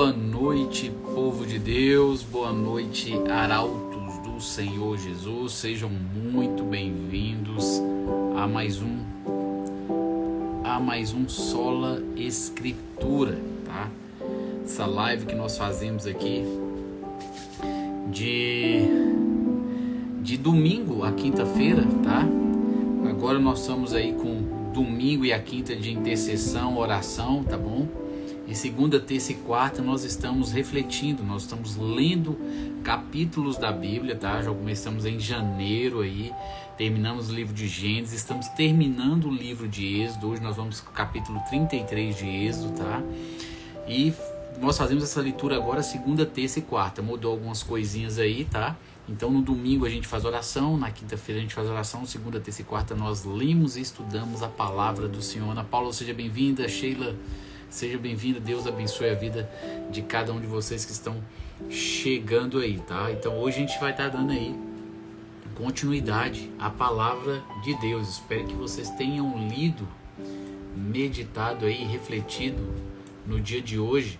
Boa noite, povo de Deus, boa noite, arautos do Senhor Jesus, sejam muito bem-vindos a mais um Sola Escritura, tá? Essa live que nós fazemos aqui de domingo a quinta-feira, tá? Agora nós estamos aí com domingo e a quinta de intercessão, oração, tá bom? E segunda, terça e quarta nós estamos refletindo, nós estamos lendo capítulos da Bíblia, tá? Já começamos em janeiro aí, terminamos o livro de Gênesis, estamos terminando o livro de Êxodo, hoje nós vamos para o capítulo 33 de Êxodo, tá? E nós fazemos essa leitura agora segunda, terça e quarta, mudou algumas coisinhas aí, tá? Então no domingo a gente faz oração, na quinta-feira a gente faz oração, segunda, terça e quarta nós lemos e estudamos a palavra do Senhor. Ana Paula, seja bem-vinda, Sheila, seja bem-vinda, Deus abençoe a vida de cada um de vocês que estão chegando aí, tá? Então hoje a gente vai estar dando aí continuidade à palavra de Deus. Espero que vocês tenham lido, meditado aí, refletido no dia de hoje,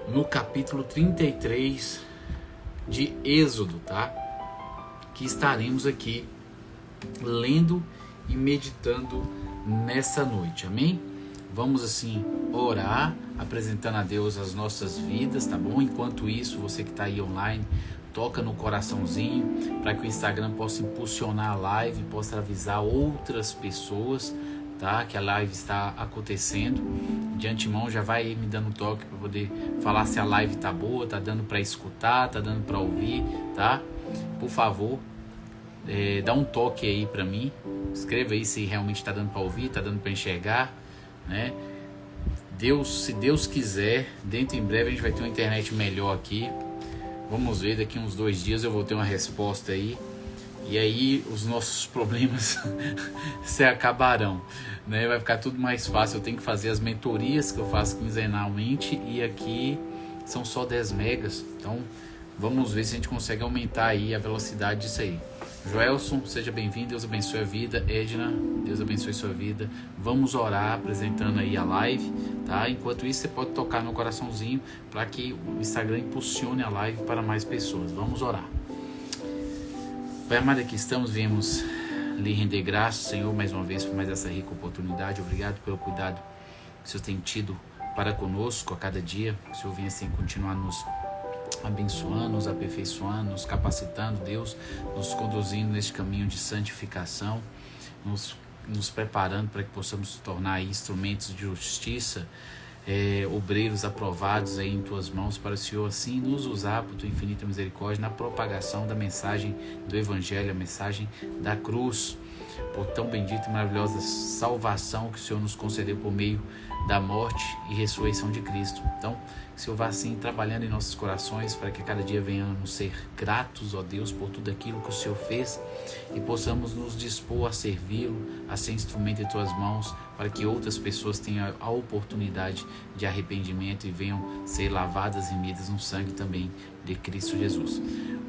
no capítulo 33 de Êxodo, tá? Que estaremos aqui lendo e meditando nessa noite, amém? Vamos assim orar, apresentando a Deus as nossas vidas, tá bom? Enquanto isso, você que está aí online, toca no coraçãozinho para que o Instagram possa impulsionar a live, possa avisar outras pessoas, tá? Que a live está acontecendo. De antemão já vai me dando toque para poder falar se a live tá boa, tá dando para escutar, tá dando para ouvir, tá? Por favor, dá um toque aí para mim, escreva aí se realmente está dando para ouvir, tá dando para enxergar, né? Se Deus quiser, dentro em breve a gente vai ter uma internet melhor aqui. Vamos ver, daqui uns 2 dias eu vou ter uma resposta aí. E aí os nossos problemas se acabarão, né? Vai ficar tudo mais fácil. Eu tenho que fazer as mentorias que eu faço quinzenalmente e aqui são só 10 megas. Então vamos ver se a gente consegue aumentar aí a velocidade disso aí. Joelson, seja bem-vindo, Deus abençoe a vida. Edna, Deus abençoe sua vida. Vamos orar apresentando aí a live, tá? Enquanto isso, você pode tocar no coraçãozinho para que o Instagram impulsione a live para mais pessoas. Vamos orar. Pai amado, aqui estamos, viemos lhe render graças, Senhor, mais uma vez por mais essa rica oportunidade. Obrigado pelo cuidado que o Senhor tem tido para conosco a cada dia. Que o Senhor venha assim continuar nos abençoando, nos aperfeiçoando, nos capacitando, Deus, nos conduzindo neste caminho de santificação, nos preparando para que possamos nos tornar instrumentos de justiça, obreiros aprovados aí em tuas mãos, para o Senhor assim nos usar por tua infinita misericórdia na propagação da mensagem do Evangelho, a mensagem da cruz, por tão bendita e maravilhosa salvação que o Senhor nos concedeu por meio da morte e ressurreição de Cristo. Então, que o Senhor vá assim trabalhando em nossos corações para que a cada dia venhamos ser gratos, ó Deus, por tudo aquilo que o Senhor fez e possamos nos dispor a servi-lo, a ser instrumento em tuas mãos, para que outras pessoas tenham a oportunidade de arrependimento e venham ser lavadas e remidas no sangue também de Cristo Jesus.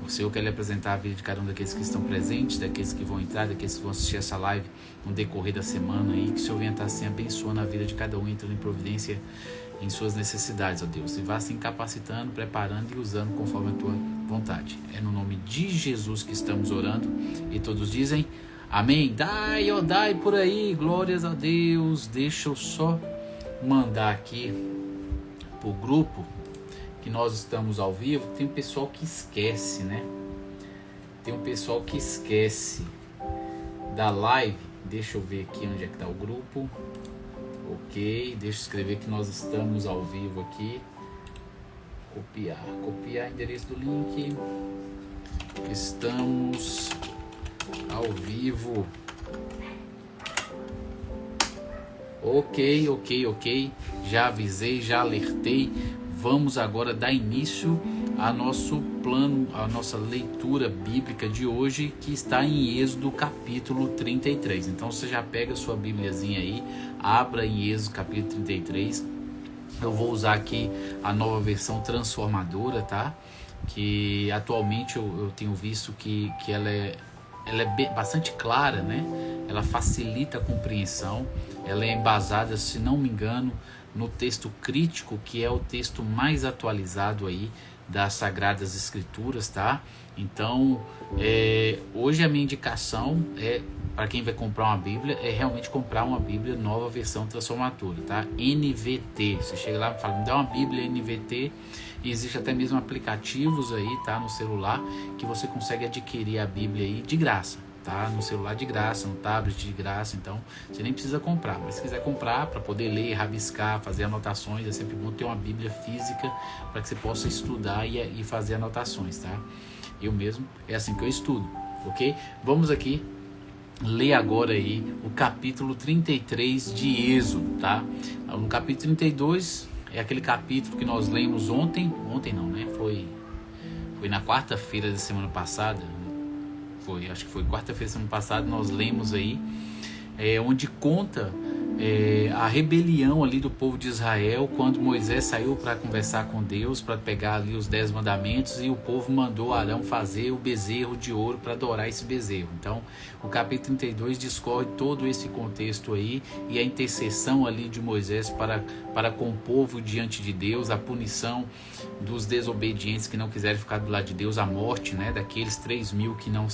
O Senhor quer lhe apresentar a vida de cada um daqueles que estão presentes, daqueles que vão entrar, daqueles que vão assistir essa live no decorrer da semana aí, que o Senhor venha estar assim abençoando a vida de cada um, entrando em providência em suas necessidades, ó Deus, e vá assim capacitando, preparando e usando conforme a tua vontade. É no nome de Jesus que estamos orando e todos dizem amém. Dai, ó dai por aí, glórias a Deus. Deixa eu só mandar aqui pro grupo que nós estamos ao vivo. Tem um pessoal que esquece, né? Tem um pessoal que esquece da live. Deixa eu ver aqui onde é que tá o grupo. Ok, deixa eu escrever que nós estamos ao vivo aqui. Copiar endereço do link. Estamos ao vivo. Ok. Já avisei, já alertei. Vamos agora dar início a nosso plano, a nossa leitura bíblica de hoje, que está em Êxodo capítulo 33. Então você já pega a sua bíbliazinha aí, abra em Êxodo capítulo 33. Eu vou usar aqui a nova versão transformadora, tá? Que atualmente eu tenho visto que ela é bastante clara, né? Ela facilita a compreensão, ela é embasada, se não me engano, no texto crítico, que é o texto mais atualizado aí das Sagradas Escrituras, tá? Então, hoje a minha indicação para quem vai comprar uma Bíblia, é realmente comprar uma Bíblia nova versão transformadora, tá? NVT, você chega lá e fala, me dá uma Bíblia NVT, e existe até mesmo aplicativos aí, tá? No celular, que você consegue adquirir a Bíblia aí de graça, tá? No celular de graça, no tablet de graça, então você nem precisa comprar, mas se quiser comprar para poder ler, rabiscar, fazer anotações, é sempre bom ter uma Bíblia física para que você possa estudar e fazer anotações, tá? Eu mesmo, é assim que eu estudo, ok? Vamos aqui ler agora aí o capítulo 33 de Êxodo, tá? No capítulo 32 é aquele capítulo que nós lemos ontem não, né? Foi na quarta-feira da semana passada, acho que foi quarta-feira da semana passada, nós lemos aí, onde conta a rebelião ali do povo de Israel, quando Moisés saiu para conversar com Deus, para pegar ali os 10 mandamentos, e o povo mandou Arão fazer o bezerro de ouro para adorar esse bezerro. Então o capítulo 32 discorre todo esse contexto aí, e a intercessão ali de Moisés para com o povo diante de Deus, a punição dos desobedientes que não quiserem ficar do lado de Deus, a morte, né, daqueles 3.000 que não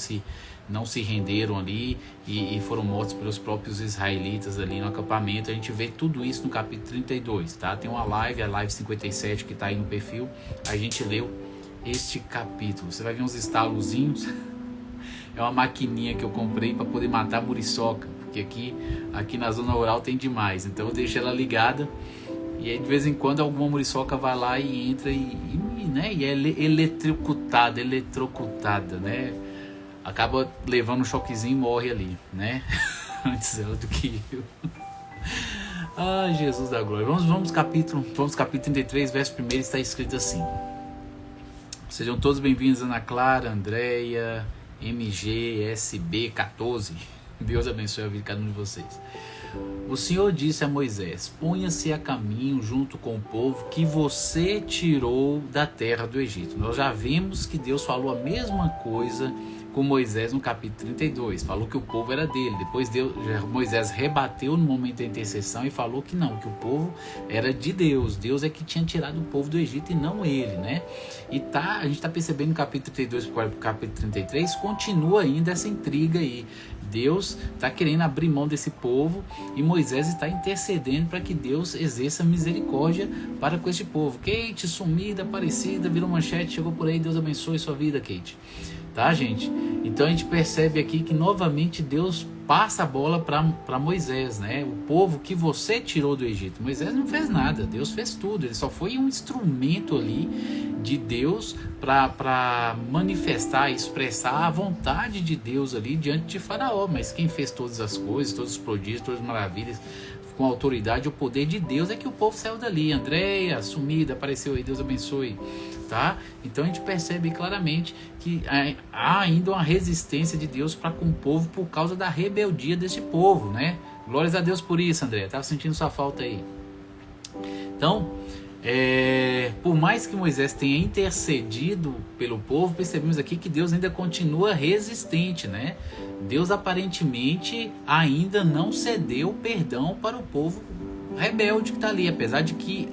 se renderam ali e foram mortos pelos próprios israelitas ali no acampamento. A gente vê tudo isso no capítulo 32, tá? Tem uma live, a live 57, que tá aí no perfil. A gente leu este capítulo. Você vai ver uns estalozinhos. É uma maquininha que eu comprei para poder matar muriçoca, porque aqui na zona rural tem demais. Então eu deixo ela ligada, e aí de vez em quando alguma muriçoca vai lá e entra e é eletrocutada, né? Acaba levando um choquezinho e morre ali, né? Antes ela do que eu. Ah, Jesus da glória. Vamos capítulo 33, verso 1, está escrito assim: sejam todos bem-vindos, Ana Clara, Andréia, MGSB14. Deus abençoe a vida de cada um de vocês. O Senhor disse a Moisés: ponha-se a caminho junto com o povo que você tirou da terra do Egito. Nós já vimos que Deus falou a mesma coisa com Moisés no capítulo 32, falou que o povo era dele. Depois Moisés rebateu no momento da intercessão e falou que não, que o povo era de Deus. Deus é que tinha tirado o povo do Egito e não ele, né? E a gente está percebendo no capítulo 32 para o capítulo 33, continua ainda essa intriga aí. Deus está querendo abrir mão desse povo e Moisés está intercedendo para que Deus exerça misericórdia para com este povo. Kate, sumida, aparecida, virou manchete, chegou por aí, Deus abençoe sua vida, Kate. Tá, gente? Então a gente percebe aqui que novamente Deus passa a bola para Moisés, né? O povo que você tirou do Egito. Moisés não fez nada, Deus fez tudo. Ele só foi um instrumento ali de Deus para manifestar, expressar a vontade de Deus ali diante de Faraó. Mas quem fez todas as coisas, todos os prodígios, todas as maravilhas, com a autoridade e o poder de Deus, é que o povo saiu dali. Andréia, sumida, apareceu aí, Deus abençoe. Tá? Então a gente percebe claramente que há ainda uma resistência de Deus para com o povo por causa da rebeldia desse povo, né? Glórias a Deus por isso, André. Estava sentindo sua falta aí. Então, por mais que Moisés tenha intercedido pelo povo, percebemos aqui que Deus ainda continua resistente, né? Deus aparentemente ainda não cedeu perdão para o povo rebelde que está ali, apesar de que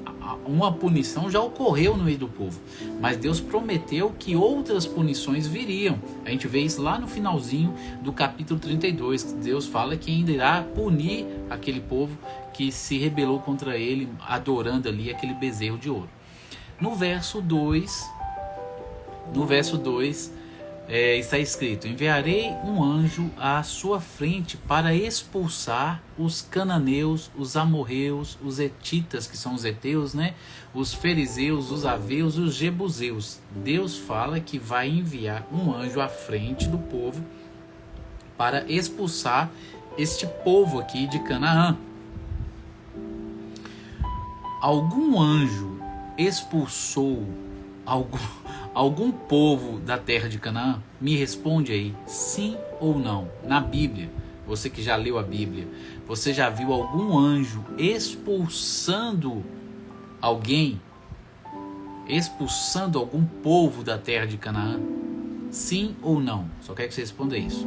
uma punição já ocorreu no meio do povo, mas Deus prometeu que outras punições viriam. A gente vê isso lá no finalzinho do capítulo 32, que Deus fala que ainda irá punir aquele povo que se rebelou contra ele, adorando ali aquele bezerro de ouro. No verso 2 está escrito: enviarei um anjo à sua frente para expulsar os cananeus, os amorreus, os hetitas, que são os heteus, né? Os fariseus, os aveus e os jebuseus. Deus fala que vai enviar um anjo à frente do povo para expulsar este povo aqui de Canaã. Algum anjo expulsou algum povo da terra de Canaã? Me responde aí, sim ou não. Na Bíblia, você que já leu a Bíblia, você já viu algum anjo expulsando alguém? Expulsando algum povo da terra de Canaã? Sim ou não? Só quero que você responda isso.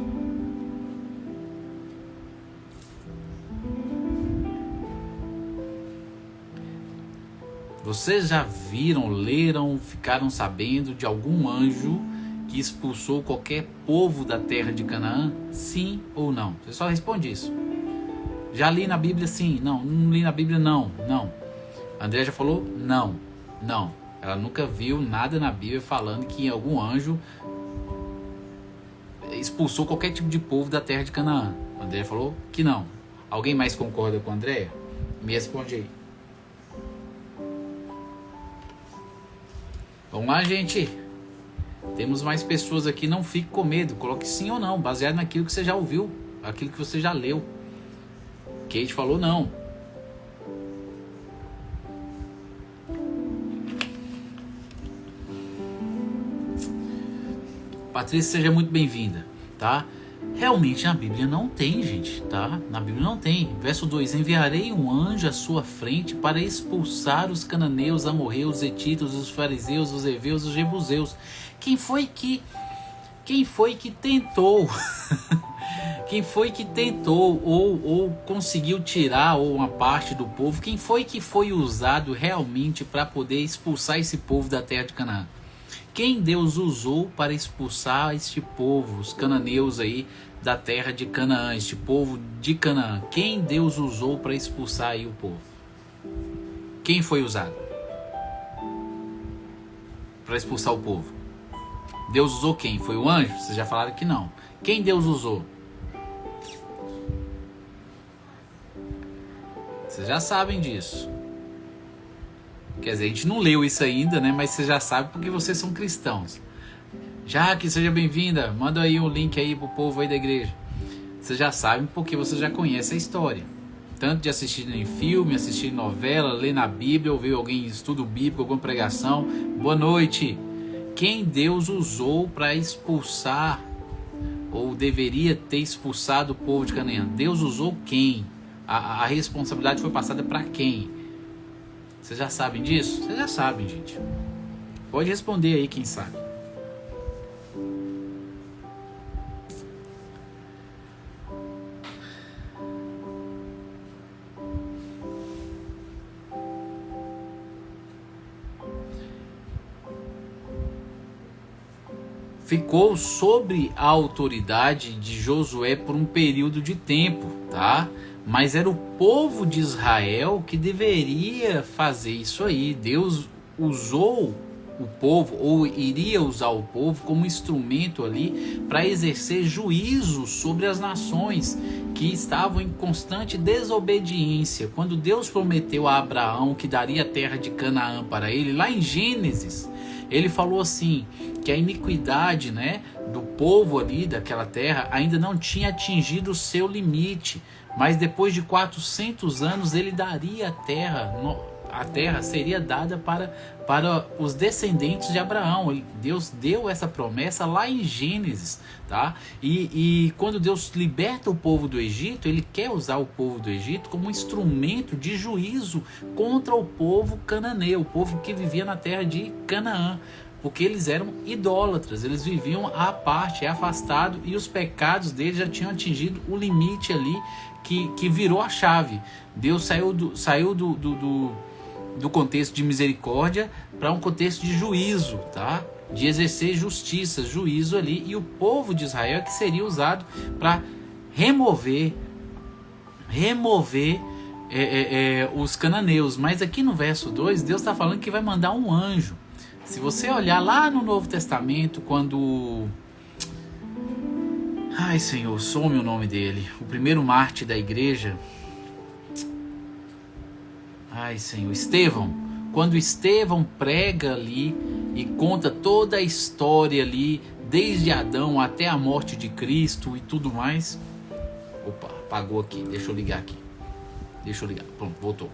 Vocês já viram, leram, ficaram sabendo de algum anjo que expulsou qualquer povo da terra de Canaã? Sim ou não? Você só responde isso. Já li na Bíblia sim? Não. Não li na Bíblia não. Não. A André já falou não. Não. Ela nunca viu nada na Bíblia falando que algum anjo expulsou qualquer tipo de povo da terra de Canaã. A André falou que não. Alguém mais concorda com a Andréia? Me responde aí. Vamos lá, gente. Temos mais pessoas aqui. Não fique com medo. Coloque sim ou não, baseado naquilo que você já ouviu, aquilo que você já leu. Kate falou não. Patrícia, seja muito bem-vinda, tá? Realmente na Bíblia não tem, gente, tá? Na Bíblia não tem. Verso 2: enviarei um anjo à sua frente para expulsar os cananeus, amorreus, os hetitas, os fariseus, os heveus, os jebuseus. Quem foi que tentou quem foi que tentou ou conseguiu tirar ou uma parte do povo? Quem foi que foi usado realmente para poder expulsar esse povo da terra de Canaã? Quem Deus usou para expulsar este povo, os cananeus aí da terra de Canaã, este povo de Canaã? Quem Deus usou para expulsar aí o povo? Quem foi usado para expulsar o povo? Deus usou quem? Foi o anjo? Vocês já falaram que não. Quem Deus usou? Vocês já sabem disso. Quer dizer, a gente não leu isso ainda, né? Mas vocês já sabem porque vocês são cristãos. Jaque, seja bem-vinda. Manda aí um link aí pro povo aí da igreja. Vocês já sabem porque vocês já conhecem a história. Tanto de assistir em filme, assistir em novela, ler na Bíblia, ouvir alguém em estudo bíblico, alguma pregação. Boa noite. Quem Deus usou para expulsar, ou deveria ter expulsado o povo de Canaã? Deus usou quem? A responsabilidade foi passada para quem? Vocês já sabem disso? Vocês já sabem, gente. Pode responder aí quem sabe. Ficou sobre a autoridade de Josué por um período de tempo, tá? Mas era o povo de Israel que deveria fazer isso aí. Deus usou o povo, ou iria usar o povo como instrumento ali para exercer juízo sobre as nações que estavam em constante desobediência. Quando Deus prometeu a Abraão que daria a terra de Canaã para ele, lá em Gênesis, ele falou assim, que a iniquidade, né, do povo ali daquela terra ainda não tinha atingido o seu limite. Mas depois de 400 anos ele daria a terra seria dada para os descendentes de Abraão. Deus deu essa promessa lá em Gênesis, tá? E quando Deus liberta o povo do Egito, ele quer usar o povo do Egito como um instrumento de juízo contra o povo cananeu, o povo que vivia na terra de Canaã. Porque eles eram idólatras, eles viviam à parte, afastado, e os pecados deles já tinham atingido o limite ali que virou a chave. Deus saiu do contexto de misericórdia para um contexto de juízo, tá? De exercer justiça, juízo ali, e o povo de Israel é que seria usado para remover os cananeus. Mas aqui no verso 2, Deus está falando que vai mandar um anjo. Se você olhar lá no Novo Testamento, quando... Ai, Senhor, some o nome dele. O primeiro mártir da igreja. Ai, Senhor, Estevão. Quando Estevão prega ali e conta toda a história ali, desde Adão até a morte de Cristo e tudo mais. Opa, apagou aqui. Deixa eu ligar aqui. Pronto, voltou.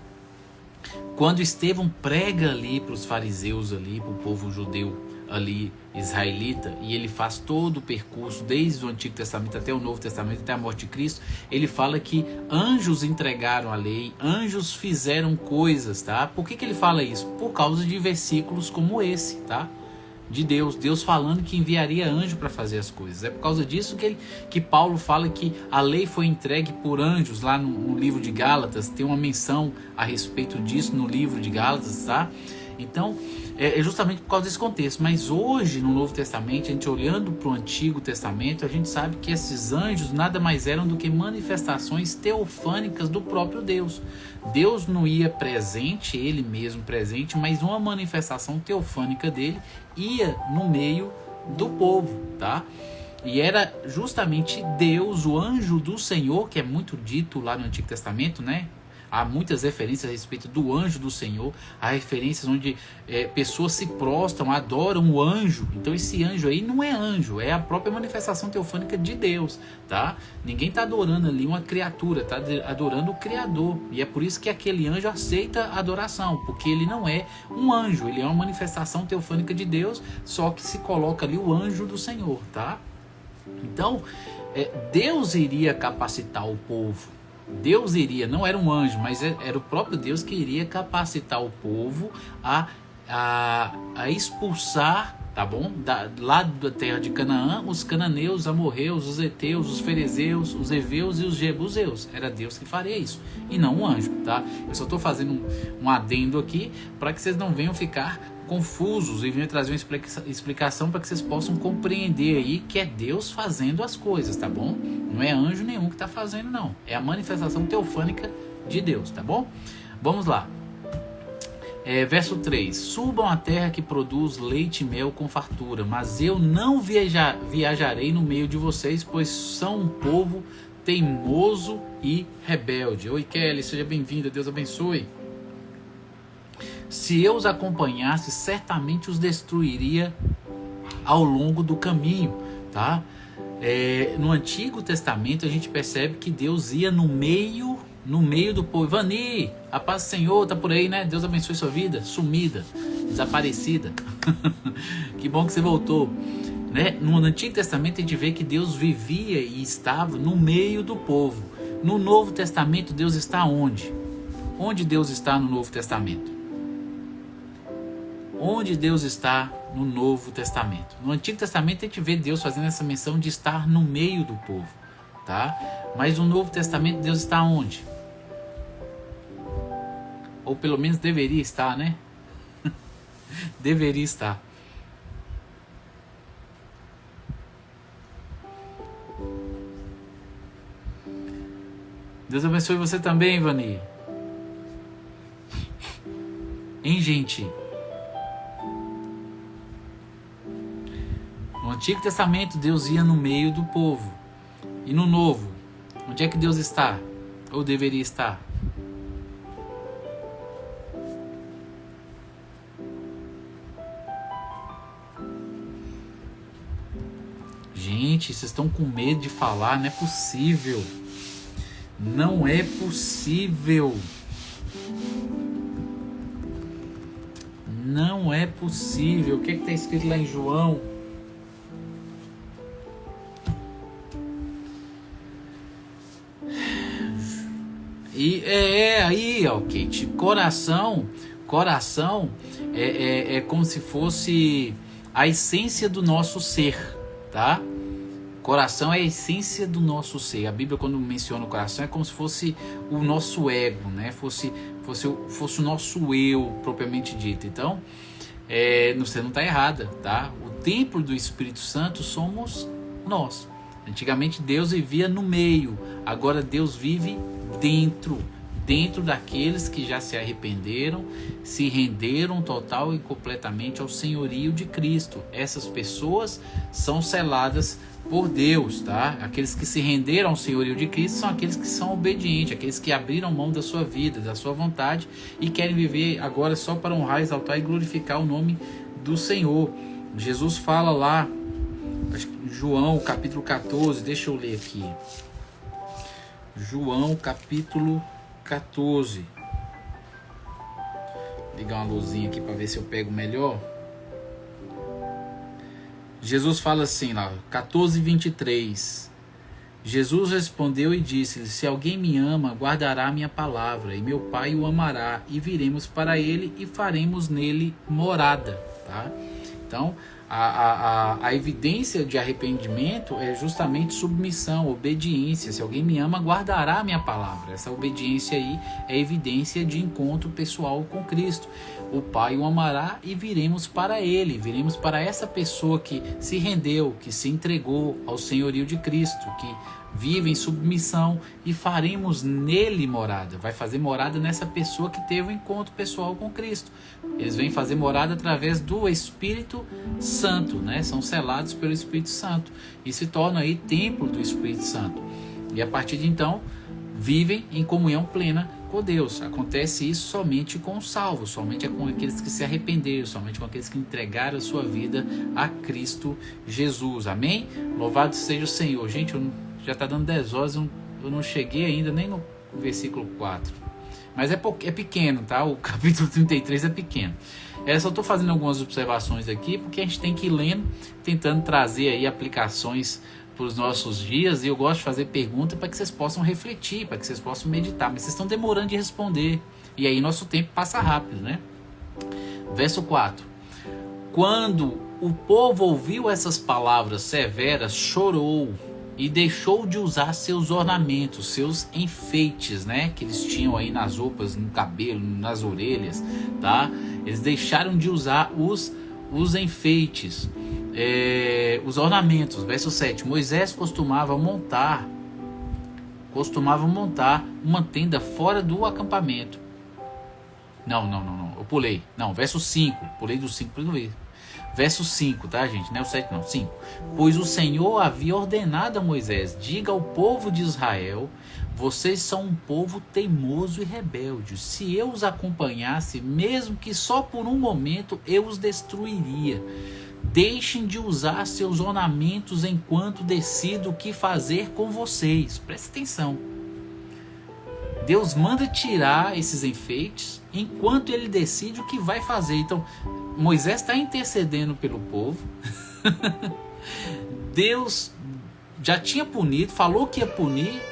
Quando Estevão prega ali para os fariseus ali, para o povo judeu ali, israelita, e ele faz todo o percurso, desde o Antigo Testamento até o Novo Testamento, até a morte de Cristo, ele fala que anjos entregaram a lei, anjos fizeram coisas, tá? Por que ele fala isso? Por causa de versículos como esse, tá? de Deus. Deus falando que enviaria anjo para fazer as coisas. É por causa disso que Paulo fala que a lei foi entregue por anjos lá no livro de Gálatas. Tem uma menção a respeito disso no livro de Gálatas, tá? Então, é justamente por causa desse contexto. Mas hoje, no Novo Testamento, a gente olhando para o Antigo Testamento, a gente sabe que esses anjos nada mais eram do que manifestações teofânicas do próprio Deus. Deus não ia presente, ele mesmo presente, mas uma manifestação teofânica dele ia no meio do povo, tá? E era justamente Deus, o anjo do Senhor, que é muito dito lá no Antigo Testamento, né? Há muitas referências a respeito do anjo do Senhor. Há referências onde pessoas se prostram, adoram o anjo. Então esse anjo aí não é anjo, é a própria manifestação teofânica de Deus, tá? Ninguém está adorando ali uma criatura, está adorando o Criador. E é por isso que aquele anjo aceita a adoração, porque ele não é um anjo, ele é uma manifestação teofânica de Deus, só que se coloca ali o anjo do Senhor, tá? Então, Deus iria capacitar o povo. Deus iria, não era um anjo, mas era o próprio Deus que iria capacitar o povo a expulsar, tá bom? Lá da terra de Canaã, os cananeus, os amorreus, os heteus, os ferezeus, os heveus e os jebuseus. Era Deus que faria isso, e não um anjo, tá? Eu só estou fazendo um adendo aqui para que vocês não venham ficar confusos e venham trazer uma explicação para que vocês possam compreender aí que é Deus fazendo as coisas, tá bom? Não é anjo nenhum que está fazendo, não. É a manifestação teofânica de Deus, tá bom? Vamos lá. Verso 3. Subam à terra que produz leite e mel com fartura, mas eu não viajarei no meio de vocês, pois são um povo teimoso e rebelde. Oi, Kelly, seja bem-vinda, Deus abençoe. Se eu os acompanhasse, certamente os destruiria ao longo do caminho, tá? No Antigo Testamento a gente percebe que Deus ia no meio do povo. Vani, a paz do Senhor, tá por aí, né? Deus abençoe sua vida, sumida, desaparecida. Que bom que você voltou, né? No Antigo Testamento a gente vê que Deus vivia e estava no meio do povo. No Novo Testamento Deus está onde? Onde Deus está no Novo Testamento? Onde Deus está no Novo Testamento? No Antigo Testamento a gente vê Deus fazendo essa menção de estar no meio do povo, tá? Mas no Novo Testamento Deus está onde? Ou pelo menos deveria estar, né? Deveria estar. Deus abençoe você também, Vani. Hein, gente? No Antigo Testamento, Deus ia no meio do povo. E no Novo, onde é que Deus está? Ou deveria estar? Gente, vocês estão com medo de falar? Não é possível. Não é possível. Não é possível. O que está escrito lá em João? E aí, ó, Kate, coração é como se fosse a essência do nosso ser, tá? Coração é a essência do nosso ser. A Bíblia, quando menciona o coração, é como se fosse o nosso ego, né? Fosse o nosso eu, propriamente dito. Então, você não está errada, tá? O templo do Espírito Santo somos nós. Antigamente Deus vivia no meio, agora Deus vive dentro daqueles que já se arrependeram, se renderam total e completamente ao senhorio de Cristo. Essas pessoas são seladas por Deus, tá? Aqueles que se renderam ao senhorio de Cristo são aqueles que são obedientes, aqueles que abriram mão da sua vida, da sua vontade e querem viver agora só para honrar, exaltar e glorificar o nome do Senhor. Jesus fala lá, João capítulo 14, deixa eu ler aqui. João capítulo 14. Vou ligar uma luzinha aqui para ver se eu pego melhor. Jesus fala assim lá, 14:23. Jesus respondeu e disse-lhe: se alguém me ama, guardará a minha palavra, e meu Pai o amará, e viremos para ele e faremos nele morada, tá? Então, a evidência de arrependimento é justamente submissão, obediência. Se alguém me ama, guardará a minha palavra. Essa obediência aí é evidência de encontro pessoal com Cristo. O Pai o amará e viremos para Ele, viremos para essa pessoa que se rendeu, que se entregou ao senhorio de Cristo, que vive em submissão, e faremos nele morada. Vai fazer morada nessa pessoa que teve um encontro pessoal com Cristo. Eles vêm fazer morada através do Espírito Santo, né? São selados pelo Espírito Santo e se tornam aí templo do Espírito Santo. E a partir de então, vivem em comunhão plena com Deus. Acontece isso somente com os salvos, somente com aqueles que se arrependeram, somente com aqueles que entregaram a sua vida a Cristo Jesus. Amém? Louvado seja o Senhor. Gente, já está dando 10 horas, eu não cheguei ainda nem no versículo 4. Mas é pequeno, tá? O capítulo 33 é pequeno. Só estou fazendo algumas observações aqui, porque a gente tem que ir lendo, tentando trazer aí aplicações para os nossos dias, e eu gosto de fazer perguntas para que vocês possam refletir, para que vocês possam meditar, mas vocês estão demorando de responder, e aí nosso tempo passa rápido, né? Verso 4. Quando o povo ouviu essas palavras severas, chorou e deixou de usar seus ornamentos, seus enfeites, né? Que eles tinham aí nas roupas, no cabelo, nas orelhas, tá? Eles deixaram de usar os enfeites, os ornamentos. Verso 7. Moisés costumava montar uma tenda fora do acampamento. Não, eu pulei. Não, verso 5. Pulei do 5 para o verso 5, tá, gente? Não é o 7, não. 5. Pois o Senhor havia ordenado a Moisés: diga ao povo de Israel: vocês são um povo teimoso e rebelde. Se eu os acompanhasse, mesmo que só por um momento, eu os destruiria. Deixem de usar seus ornamentos enquanto decido o que fazer com vocês. Presta atenção. Deus manda tirar esses enfeites enquanto ele decide o que vai fazer. Então, Moisés está intercedendo pelo povo. Deus já tinha punido, falou que ia punir,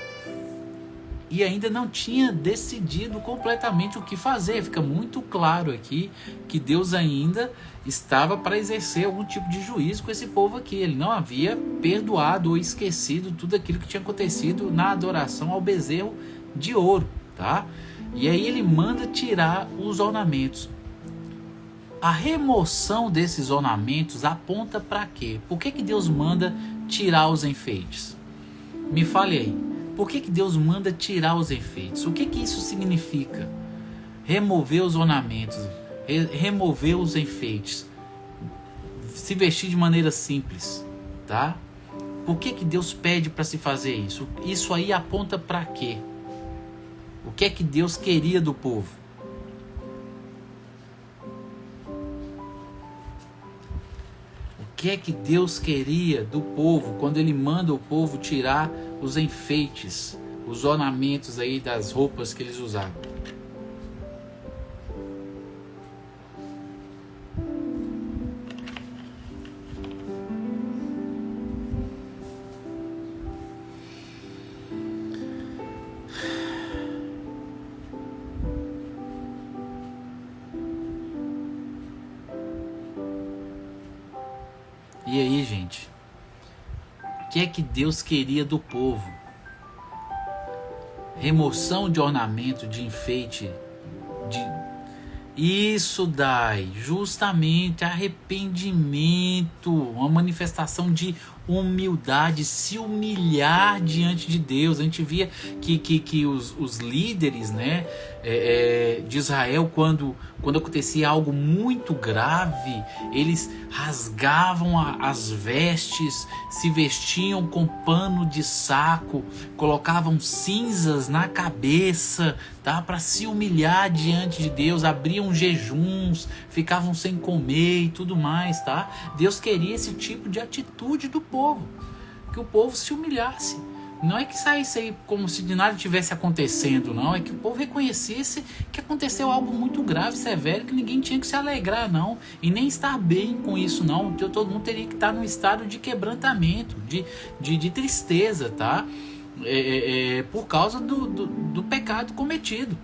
e ainda não tinha decidido completamente o que fazer. Fica muito claro aqui que Deus ainda estava para exercer algum tipo de juízo com esse povo aqui. Ele não havia perdoado ou esquecido tudo aquilo que tinha acontecido na adoração ao bezerro de ouro, tá? E aí ele manda tirar os ornamentos. A remoção desses ornamentos aponta para quê? Por que Deus manda tirar os enfeites? Me fale aí. Por que Deus manda tirar os enfeites? O que isso significa? Remover os ornamentos, remover os enfeites, se vestir de maneira simples, tá? Por que Deus pede para se fazer isso? Isso aí aponta para quê? O que é que Deus queria do povo? O que é que Deus queria do povo quando ele manda o povo tirar os enfeites, os ornamentos aí das roupas que eles usavam? E aí, gente? O que é que Deus queria do povo? Remoção de ornamento, de enfeite, isso dai justamente arrependimento, uma manifestação de humildade, se humilhar diante de Deus. A gente via que os líderes, né, de Israel, quando acontecia algo muito grave, eles rasgavam as vestes, se vestiam com pano de saco, colocavam cinzas na cabeça, tá, para se humilhar diante de Deus, abriam jejuns, ficavam sem comer e tudo mais, tá? Deus queria esse tipo de atitude do povo, que o povo se humilhasse. Não é que saísse aí como se de nada tivesse acontecendo, não. É que o povo reconhecesse que aconteceu algo muito grave, severo, que ninguém tinha que se alegrar, não. E nem estar bem com isso, não. Todo mundo teria que estar num estado de quebrantamento, de tristeza, tá? Por causa do pecado cometido.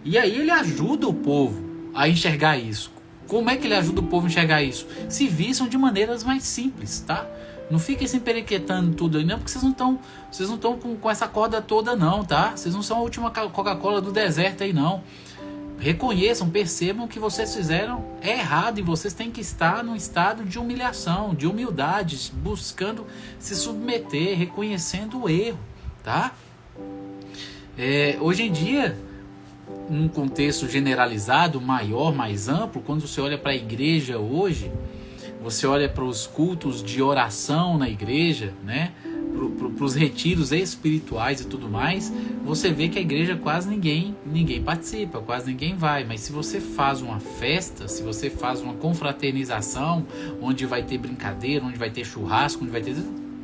E aí ele ajuda o povo a enxergar isso. Como é que ele ajuda o povo a enxergar isso? Se vistam de maneiras mais simples, tá? Não fiquem se emperequetando tudo aí, não, porque vocês não estão com essa corda toda, não, tá? Vocês não são a última Coca-Cola do deserto aí, não. Reconheçam, percebam que vocês fizeram errado e vocês têm que estar num estado de humilhação, de humildade, buscando se submeter, reconhecendo o erro, tá? Hoje em dia, num contexto generalizado, maior, mais amplo, quando você olha para a igreja hoje, você olha para os cultos de oração na igreja, né? Para os retiros espirituais e tudo mais, você vê que a igreja quase ninguém participa, quase ninguém vai. Mas se você faz uma festa, se você faz uma confraternização, onde vai ter brincadeira, onde vai ter churrasco, onde vai ter...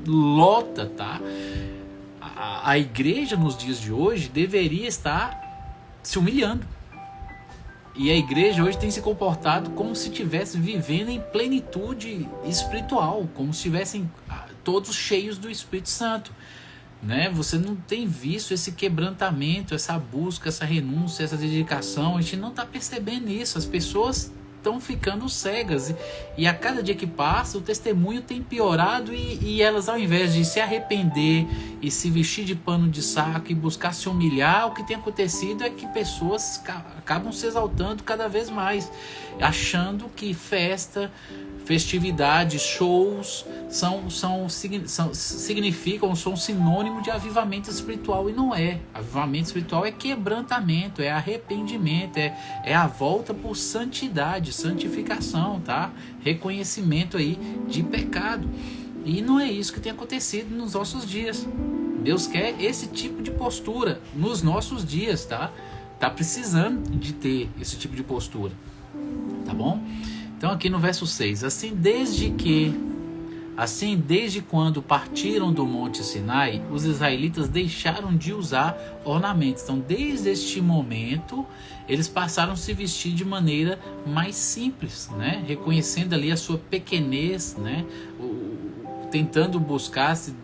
lota, tá? A igreja nos dias de hoje deveria estar se humilhando. E a igreja hoje tem se comportado como se estivesse vivendo em plenitude espiritual, como se estivessem todos cheios do Espírito Santo, né? Você não tem visto esse quebrantamento, essa busca, essa renúncia, essa dedicação. A gente não está percebendo isso. As pessoas estão ficando cegas e a cada dia que passa o testemunho tem piorado e elas, ao invés de se arrepender e se vestir de pano de saco e buscar se humilhar, o que tem acontecido é que pessoas acabam se exaltando cada vez mais, achando que festividades, shows são sinônimo de avivamento espiritual, e não é. Avivamento espiritual é quebrantamento, é arrependimento, é a volta por santidade, santificação, tá? Reconhecimento aí de pecado. E não é isso que tem acontecido nos nossos dias. Deus quer esse tipo de postura nos nossos dias, tá? Tá precisando de ter esse tipo de postura, tá bom? Então aqui no verso 6, assim desde quando partiram do Monte Sinai, os israelitas deixaram de usar ornamentos. Então desde este momento, eles passaram a se vestir de maneira mais simples, né? Reconhecendo ali a sua pequenez, né? Tentando buscar se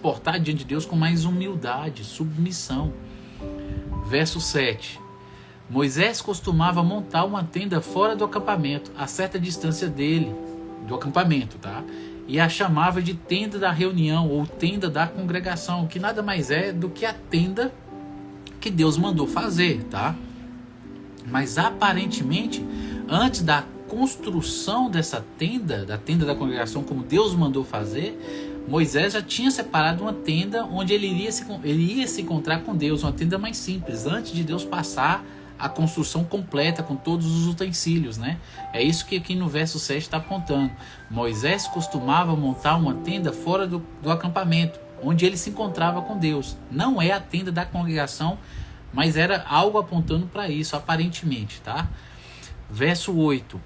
portar diante de Deus com mais humildade, submissão. Verso 7. Moisés costumava montar uma tenda fora do acampamento, a certa distância do acampamento, tá? E a chamava de tenda da reunião ou tenda da congregação, que nada mais é do que a tenda que Deus mandou fazer, tá? Mas aparentemente, antes da construção dessa tenda, da tenda da congregação, como Deus mandou fazer, Moisés já tinha separado uma tenda onde ele ia se encontrar com Deus, uma tenda mais simples, antes de Deus passar a construção completa com todos os utensílios, né? É isso que aqui no verso 7 está apontando. Moisés costumava montar uma tenda fora do acampamento, onde ele se encontrava com Deus. Não é a tenda da congregação, mas era algo apontando para isso, aparentemente, tá? Verso 8.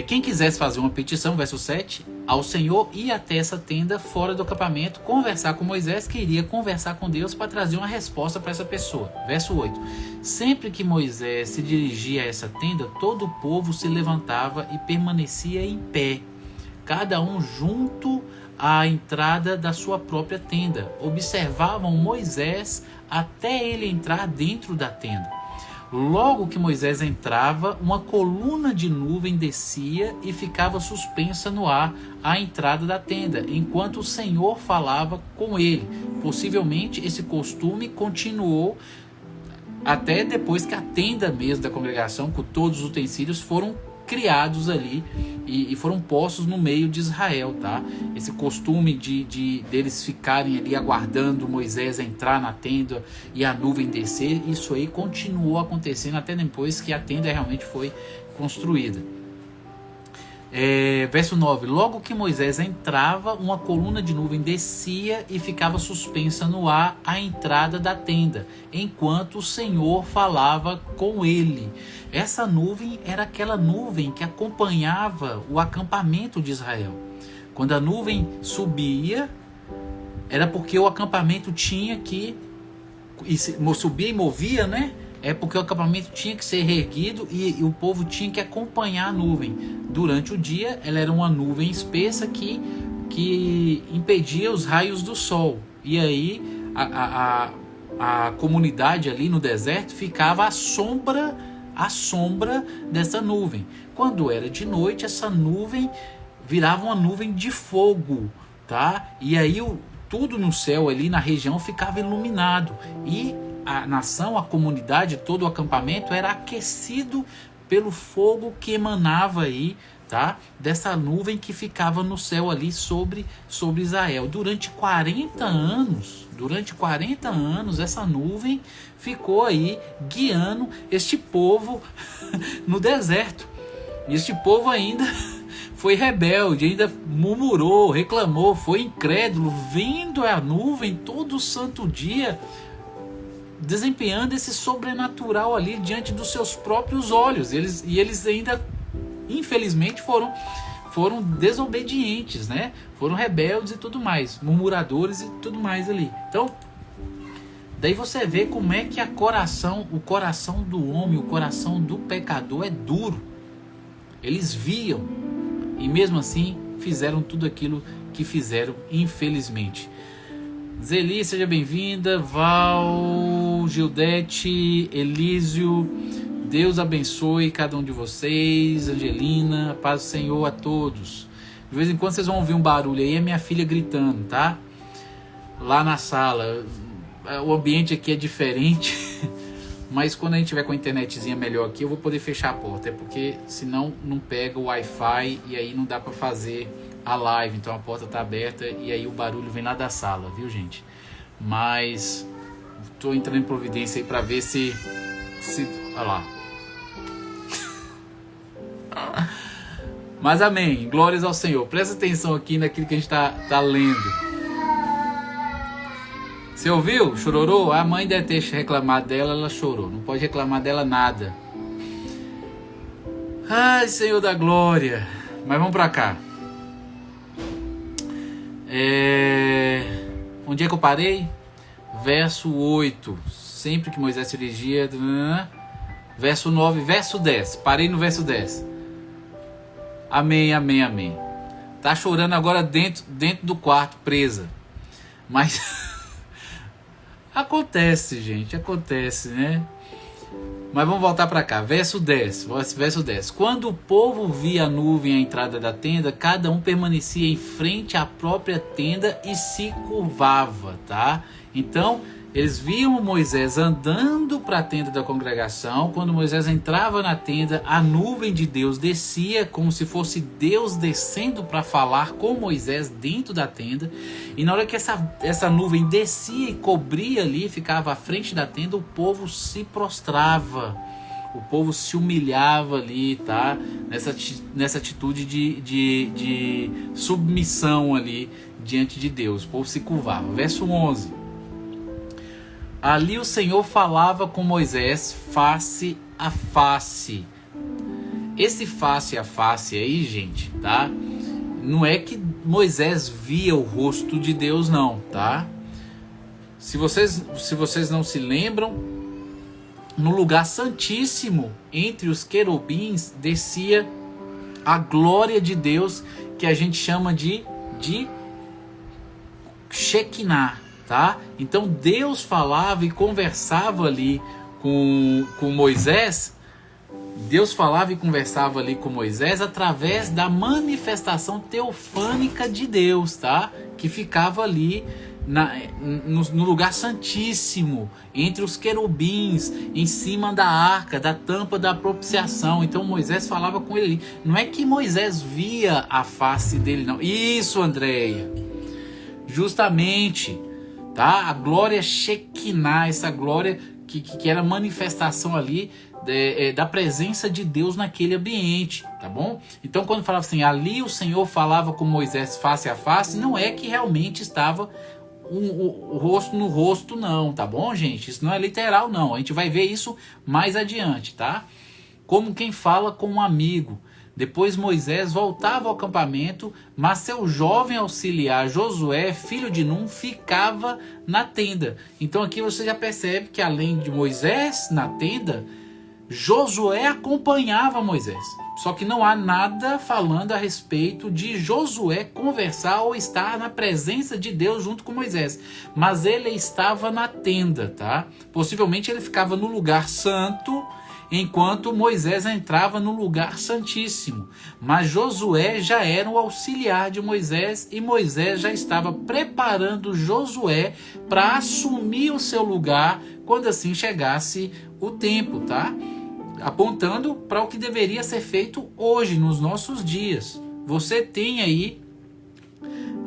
Quem quisesse fazer uma petição, verso 7, ao Senhor ia até essa tenda fora do acampamento, conversar com Moisés, que iria conversar com Deus para trazer uma resposta para essa pessoa. Verso 8. Sempre que Moisés se dirigia a essa tenda, todo o povo se levantava e permanecia em pé, cada um junto à entrada da sua própria tenda. Observavam Moisés até ele entrar dentro da tenda. Logo que Moisés entrava, uma coluna de nuvem descia e ficava suspensa no ar à entrada da tenda, enquanto o Senhor falava com ele. Possivelmente esse costume continuou até depois que a tenda mesmo da congregação, com todos os utensílios, foram criados ali e foram postos no meio de Israel, tá? Esse costume deles ficarem ali aguardando Moisés entrar na tenda e a nuvem descer, isso aí continuou acontecendo até depois que a tenda realmente foi construída. Verso 9. Logo que Moisés entrava, uma coluna de nuvem descia e ficava suspensa no ar à entrada da tenda, enquanto o Senhor falava com ele. Essa nuvem era aquela nuvem que acompanhava o acampamento de Israel. Quando a nuvem subia, era porque o acampamento tinha que... subia e movia, né? É porque o acampamento tinha que ser reerguido e o povo tinha que acompanhar a nuvem. Durante o dia, ela era uma nuvem espessa que impedia os raios do sol. E aí a comunidade ali no deserto ficava à sombra a sombra dessa nuvem. Quando era de noite, essa nuvem virava uma nuvem de fogo, tá? E aí tudo no céu ali na região ficava iluminado. E a nação, a comunidade, todo o acampamento era aquecido pelo fogo que emanava aí, tá? Dessa nuvem que ficava no céu ali sobre Israel. Durante 40 anos, essa nuvem ficou aí guiando este povo no deserto. E este povo ainda foi rebelde, ainda murmurou, reclamou, foi incrédulo, vendo a nuvem todo santo dia, desempenhando esse sobrenatural ali diante dos seus próprios olhos. Eles ainda, infelizmente, foram desobedientes, né? Foram rebeldes e tudo mais, murmuradores e tudo mais ali. Então, daí você vê como é que o coração do homem, o coração do pecador é duro. Eles viam e mesmo assim fizeram tudo aquilo que fizeram, infelizmente. Zeli, seja bem-vinda. Val, Gildete, Elísio, Deus abençoe cada um de vocês. Angelina, paz do Senhor a todos. De vez em quando vocês vão ouvir um barulho aí, é minha filha gritando, tá? Lá na sala. O ambiente aqui é diferente, mas quando a gente tiver com a internetzinha melhor aqui, eu vou poder fechar a porta, porque senão não pega o Wi-Fi e aí não dá para fazer a live. Então a porta tá aberta e aí o barulho vem lá da sala, viu, gente? Mas tô entrando em providência aí para ver se olha lá. Mas amém, glórias ao Senhor. Presta atenção aqui naquilo que a gente tá lendo. Você ouviu? Chororô? A mãe deve ter reclamado dela, ela chorou. Não pode reclamar dela nada. Ai, Senhor da glória. Mas vamos pra cá. Onde é que eu parei? Verso 8. Sempre que Moisés se dirigia. Verso 9, verso 10. Parei no verso 10. Amém, amém, amém. Tá chorando agora dentro do quarto, presa. Mas acontece, gente, acontece, né? Mas vamos voltar para cá, verso 10. Quando o povo via a nuvem à entrada da tenda, cada um permanecia em frente à própria tenda e se curvava, tá? Então, eles viam Moisés andando para a tenda da congregação. Quando Moisés entrava na tenda, a nuvem de Deus descia, como se fosse Deus descendo para falar com Moisés dentro da tenda. E na hora que essa nuvem descia e cobria ali, ficava à frente da tenda, o povo se prostrava. O povo se humilhava ali, tá? Nessa atitude de submissão ali diante de Deus. O povo se curvava. Verso 11. Ali o Senhor falava com Moisés face a face. Esse face a face aí, gente, tá? Não é que Moisés via o rosto de Deus, não, tá? Se vocês não se lembram, no lugar santíssimo, entre os querubins, descia a glória de Deus, que a gente chama de Shekinah. Tá? Então Deus falava e conversava ali com Moisés. Deus falava e conversava ali com Moisés através da manifestação teofânica de Deus, tá? Que ficava ali no lugar santíssimo, entre os querubins, em cima da arca, da tampa da propiciação. Então Moisés falava com ele ali. Não é que Moisés via a face dele, não. Isso, Andréia. Justamente. Tá? A glória Shekinah, essa glória que era manifestação ali da presença de Deus naquele ambiente, tá bom? Então quando falava assim, ali o Senhor falava com Moisés face a face, não é que realmente estava o rosto no rosto, não, tá bom, gente? Isso não é literal, não. A gente vai ver isso mais adiante, tá? Como quem fala com um amigo. Depois Moisés voltava ao acampamento, mas seu jovem auxiliar Josué, filho de Num, ficava na tenda. Então aqui você já percebe que além de Moisés na tenda, Josué acompanhava Moisés. Só que não há nada falando a respeito de Josué conversar ou estar na presença de Deus junto com Moisés. Mas ele estava na tenda, tá? Possivelmente ele ficava no lugar santo enquanto Moisés entrava no lugar santíssimo. Mas Josué já era o auxiliar de Moisés e Moisés já estava preparando Josué para assumir o seu lugar quando assim chegasse o tempo, tá? Apontando para o que deveria ser feito hoje, nos nossos dias. Você tem aí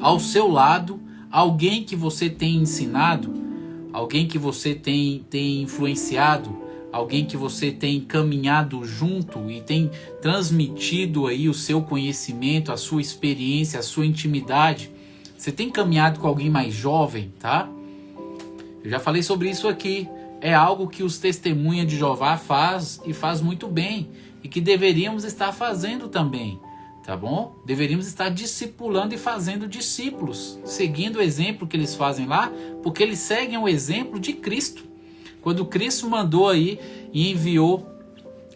ao seu lado alguém que você tem ensinado, alguém que você tem influenciado, alguém que você tem caminhado junto e tem transmitido aí o seu conhecimento, a sua experiência, a sua intimidade. Você tem caminhado com alguém mais jovem, tá? Eu já falei sobre isso aqui. É algo que os testemunhas de Jeová faz e faz muito bem e que deveríamos estar fazendo também, tá bom? Deveríamos estar discipulando e fazendo discípulos, seguindo o exemplo que eles fazem lá, porque eles seguem o exemplo de Cristo. Quando Cristo mandou aí e enviou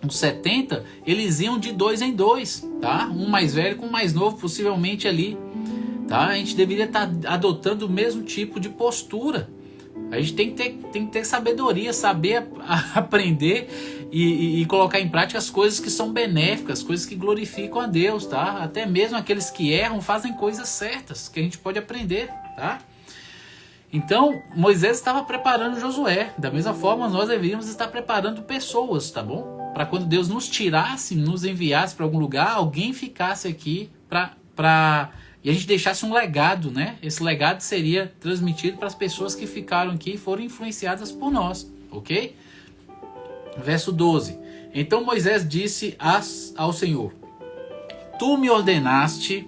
os 70, eles iam de 2 em 2, tá? Um mais velho com um mais novo, possivelmente ali, tá? A gente deveria estar adotando o mesmo tipo de postura. A gente tem que ter sabedoria, saber aprender e colocar em prática as coisas que são benéficas, coisas que glorificam a Deus, tá? Até mesmo aqueles que erram fazem coisas certas, que a gente pode aprender, tá? Então, Moisés estava preparando Josué. Da mesma forma, nós deveríamos estar preparando pessoas, tá bom? Para quando Deus nos tirasse, nos enviasse para algum lugar, alguém ficasse aqui e a gente deixasse um legado, né? Esse legado seria transmitido para as pessoas que ficaram aqui e foram influenciadas por nós, ok? Verso 12. Então Moisés disse ao Senhor: Tu me ordenaste,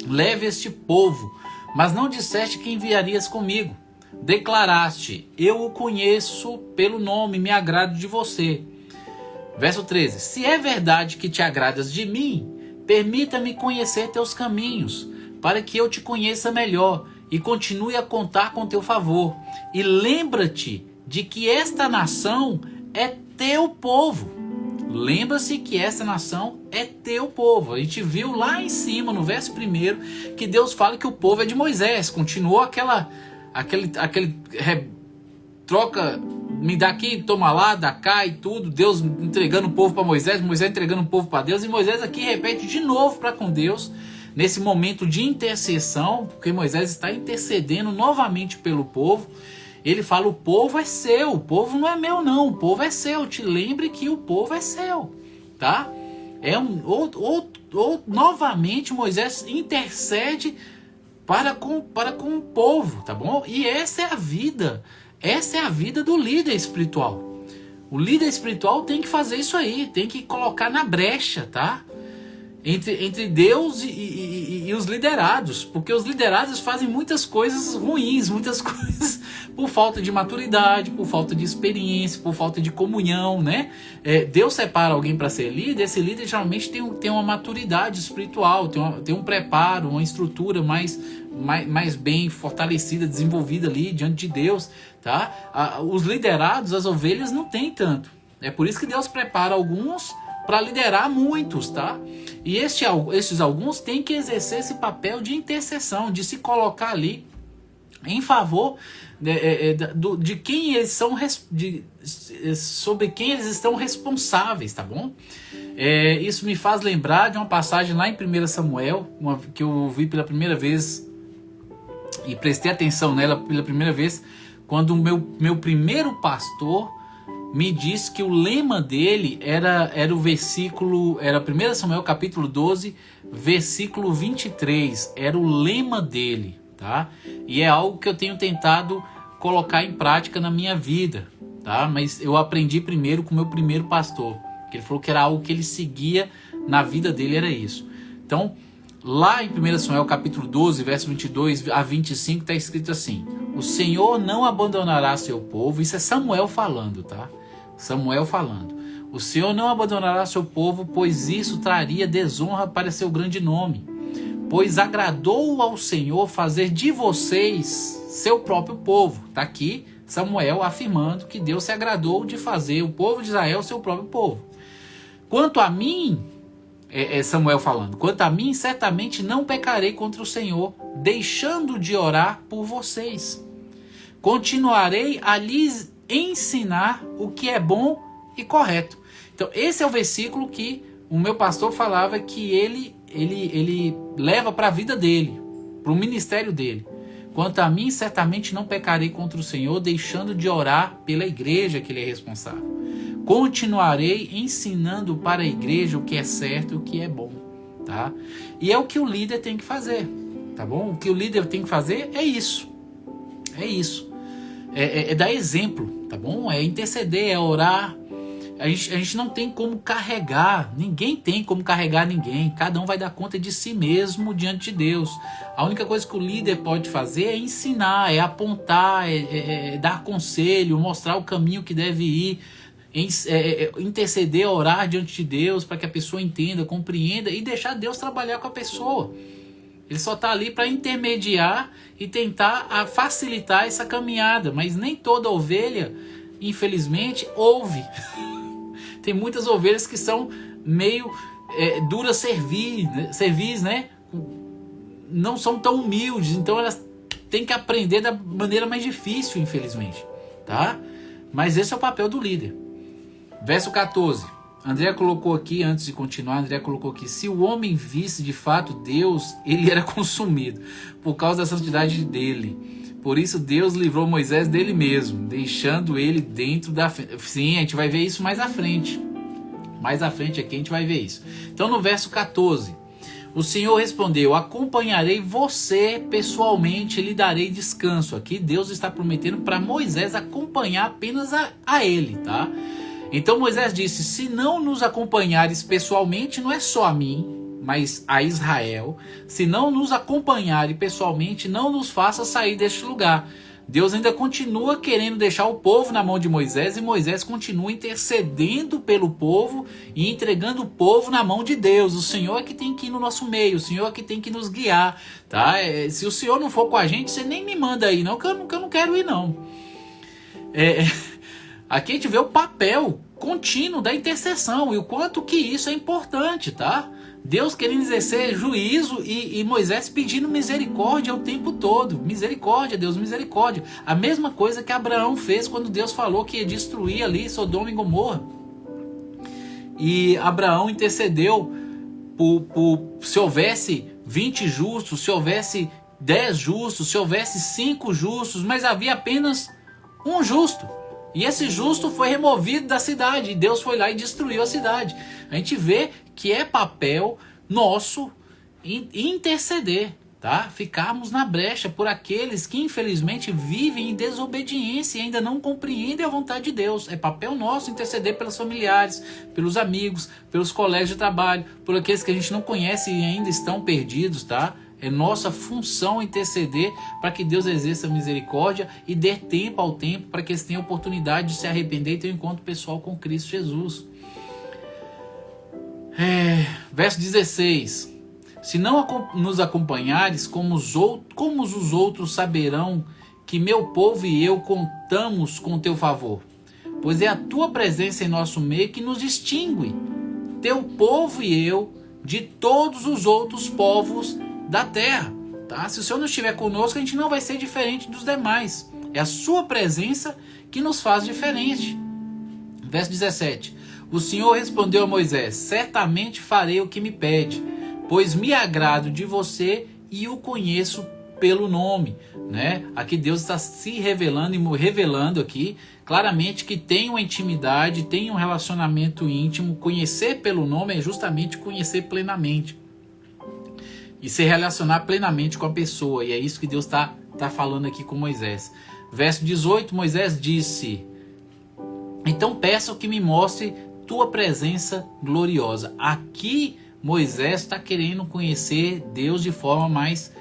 leve este povo, mas não disseste que enviarias comigo. Declaraste: eu o conheço pelo nome, me agrado de você. Verso 13. Se é verdade que te agradas de mim, permita-me conhecer teus caminhos, para que eu te conheça melhor e continue a contar com teu favor. E lembra-te de que esta nação é teu povo. Lembra-se que essa nação é teu povo. A gente viu lá em cima, no verso 1, que Deus fala que o povo é de Moisés. Continuou aquele troca, me dá aqui, toma lá, dá cá e tudo. Deus entregando o povo para Moisés, Moisés entregando o povo para Deus. E Moisés aqui repete de novo para com Deus, nesse momento de intercessão, porque Moisés está intercedendo novamente pelo povo. Ele fala: o povo é seu, o povo não é meu não, o povo é seu. Te lembre que o povo é seu, tá? Novamente Moisés intercede para com o povo, tá bom? E essa é a vida do líder espiritual. O líder espiritual tem que fazer isso aí, tem que colocar na brecha, tá? Entre Deus e os liderados, porque os liderados fazem muitas coisas ruins, muitas coisas por falta de maturidade, por falta de experiência, por falta de comunhão, né? Deus separa alguém para ser líder, esse líder geralmente tem uma maturidade espiritual, tem um preparo, uma estrutura mais bem fortalecida, desenvolvida ali diante de Deus, tá? Os liderados, as ovelhas, não tem tanto. É por isso que Deus prepara alguns para liderar muitos, tá? E esses alguns têm que exercer esse papel de intercessão, de se colocar ali em favor de quem eles são, sobre quem eles estão responsáveis, tá bom? Isso me faz lembrar de uma passagem lá em 1 Samuel, que eu ouvi pela primeira vez e prestei atenção nela pela primeira vez, quando o meu primeiro pastor me disse que o lema dele era o versículo, era 1 Samuel capítulo 12, versículo 23, era o lema dele, tá? E é algo que eu tenho tentado colocar em prática na minha vida, tá? Mas eu aprendi primeiro com o meu primeiro pastor, que ele falou que era algo que ele seguia na vida dele, era isso. Então, lá em 1 Samuel capítulo 12, verso 22 a 25, está escrito assim: o Senhor não abandonará seu povo. Isso é Samuel falando, tá? Samuel falando: o Senhor não abandonará seu povo, pois isso traria desonra para seu grande nome. Pois agradou ao Senhor fazer de vocês seu próprio povo. Está aqui Samuel afirmando que Deus se agradou de fazer o povo de Israel seu próprio povo. Quanto a mim, Samuel falando, quanto a mim, certamente não pecarei contra o Senhor, deixando de orar por vocês. Continuarei a lhes ensinar o que é bom e correto. Então esse é o versículo que o meu pastor falava que ele leva para a vida dele, para o ministério dele. Quanto a mim, certamente não pecarei contra o Senhor, deixando de orar pela igreja que ele é responsável. Continuarei ensinando para a igreja o que é certo e o que é bom, tá? E é o que o líder tem que fazer, tá bom? O que o líder tem que fazer é isso. É isso. É dar exemplo, tá bom? É interceder, é orar. A gente não tem como carregar, ninguém tem como carregar ninguém. Cada um vai dar conta de si mesmo diante de Deus. A única coisa que o líder pode fazer é ensinar, é apontar, é dar conselho, mostrar o caminho que deve ir, interceder, orar diante de Deus para que a pessoa entenda, compreenda e deixar Deus trabalhar com a pessoa. Ele só está ali para intermediar e tentar facilitar essa caminhada, mas nem toda ovelha, infelizmente, ouve. Tem muitas ovelhas que são meio duras cervis, né? Não são tão humildes, então elas têm que aprender da maneira mais difícil, infelizmente, tá? Mas esse é o papel do líder. Verso 14. André colocou aqui, antes de continuar, André colocou aqui: se o homem visse de fato Deus, ele era consumido por causa da santidade dele. Por isso Deus livrou Moisés dele mesmo, deixando ele dentro da... Sim, a gente vai ver isso mais à frente. Mais à frente aqui a gente vai ver isso. Então no verso 14, o Senhor respondeu: acompanharei você pessoalmente e lhe darei descanso. Aqui Deus está prometendo para Moisés acompanhar apenas a ele, tá? Então Moisés disse: se não nos acompanhares pessoalmente, não é só a mim, mas a Israel, se não nos acompanharem pessoalmente, não nos faça sair deste lugar. Deus ainda continua querendo deixar o povo na mão de Moisés, e Moisés continua intercedendo pelo povo e entregando o povo na mão de Deus. O Senhor é que tem que ir no nosso meio, o Senhor é que tem que nos guiar, tá? Se o Senhor não for com a gente, você nem me manda aí, não, que eu não quero ir, não. Aqui a gente vê o papel contínuo da intercessão e o quanto que isso é importante, tá? Deus querendo exercer juízo e Moisés pedindo misericórdia o tempo todo. Misericórdia, Deus, misericórdia. A mesma coisa que Abraão fez quando Deus falou que ia destruir ali Sodoma e Gomorra. E Abraão intercedeu se houvesse 20 justos, se houvesse 10 justos, se houvesse 5 justos, mas havia apenas um justo. E esse justo foi removido da cidade. E Deus foi lá e destruiu a cidade. A gente vê que é papel nosso interceder, tá? Ficarmos na brecha por aqueles que infelizmente vivem em desobediência e ainda não compreendem a vontade de Deus. É papel nosso interceder pelos familiares, pelos amigos, pelos colegas de trabalho, por aqueles que a gente não conhece e ainda estão perdidos, tá? É nossa função interceder para que Deus exerça misericórdia e dê tempo ao tempo para que eles tenham oportunidade de se arrepender e ter um encontro pessoal com Cristo Jesus. Verso 16. Se não nos acompanhares, como os outros saberão que meu povo e eu contamos com teu favor? Pois é a tua presença em nosso meio que nos distingue, teu povo e eu, de todos os outros povos da terra, tá? Se o Senhor não estiver conosco, a gente não vai ser diferente dos demais. É a sua presença que nos faz diferente. Verso 17. O Senhor respondeu a Moisés: certamente farei o que me pede, pois me agrado de você e o conheço pelo nome, né? Aqui Deus está se revelando e revelando aqui claramente que tem uma intimidade, tem um relacionamento íntimo. Conhecer pelo nome é justamente conhecer plenamente e se relacionar plenamente com a pessoa. E é isso que Deus está falando aqui com Moisés. Verso 18, Moisés disse: então peço que me mostre tua presença gloriosa. Aqui Moisés está querendo conhecer Deus de forma mais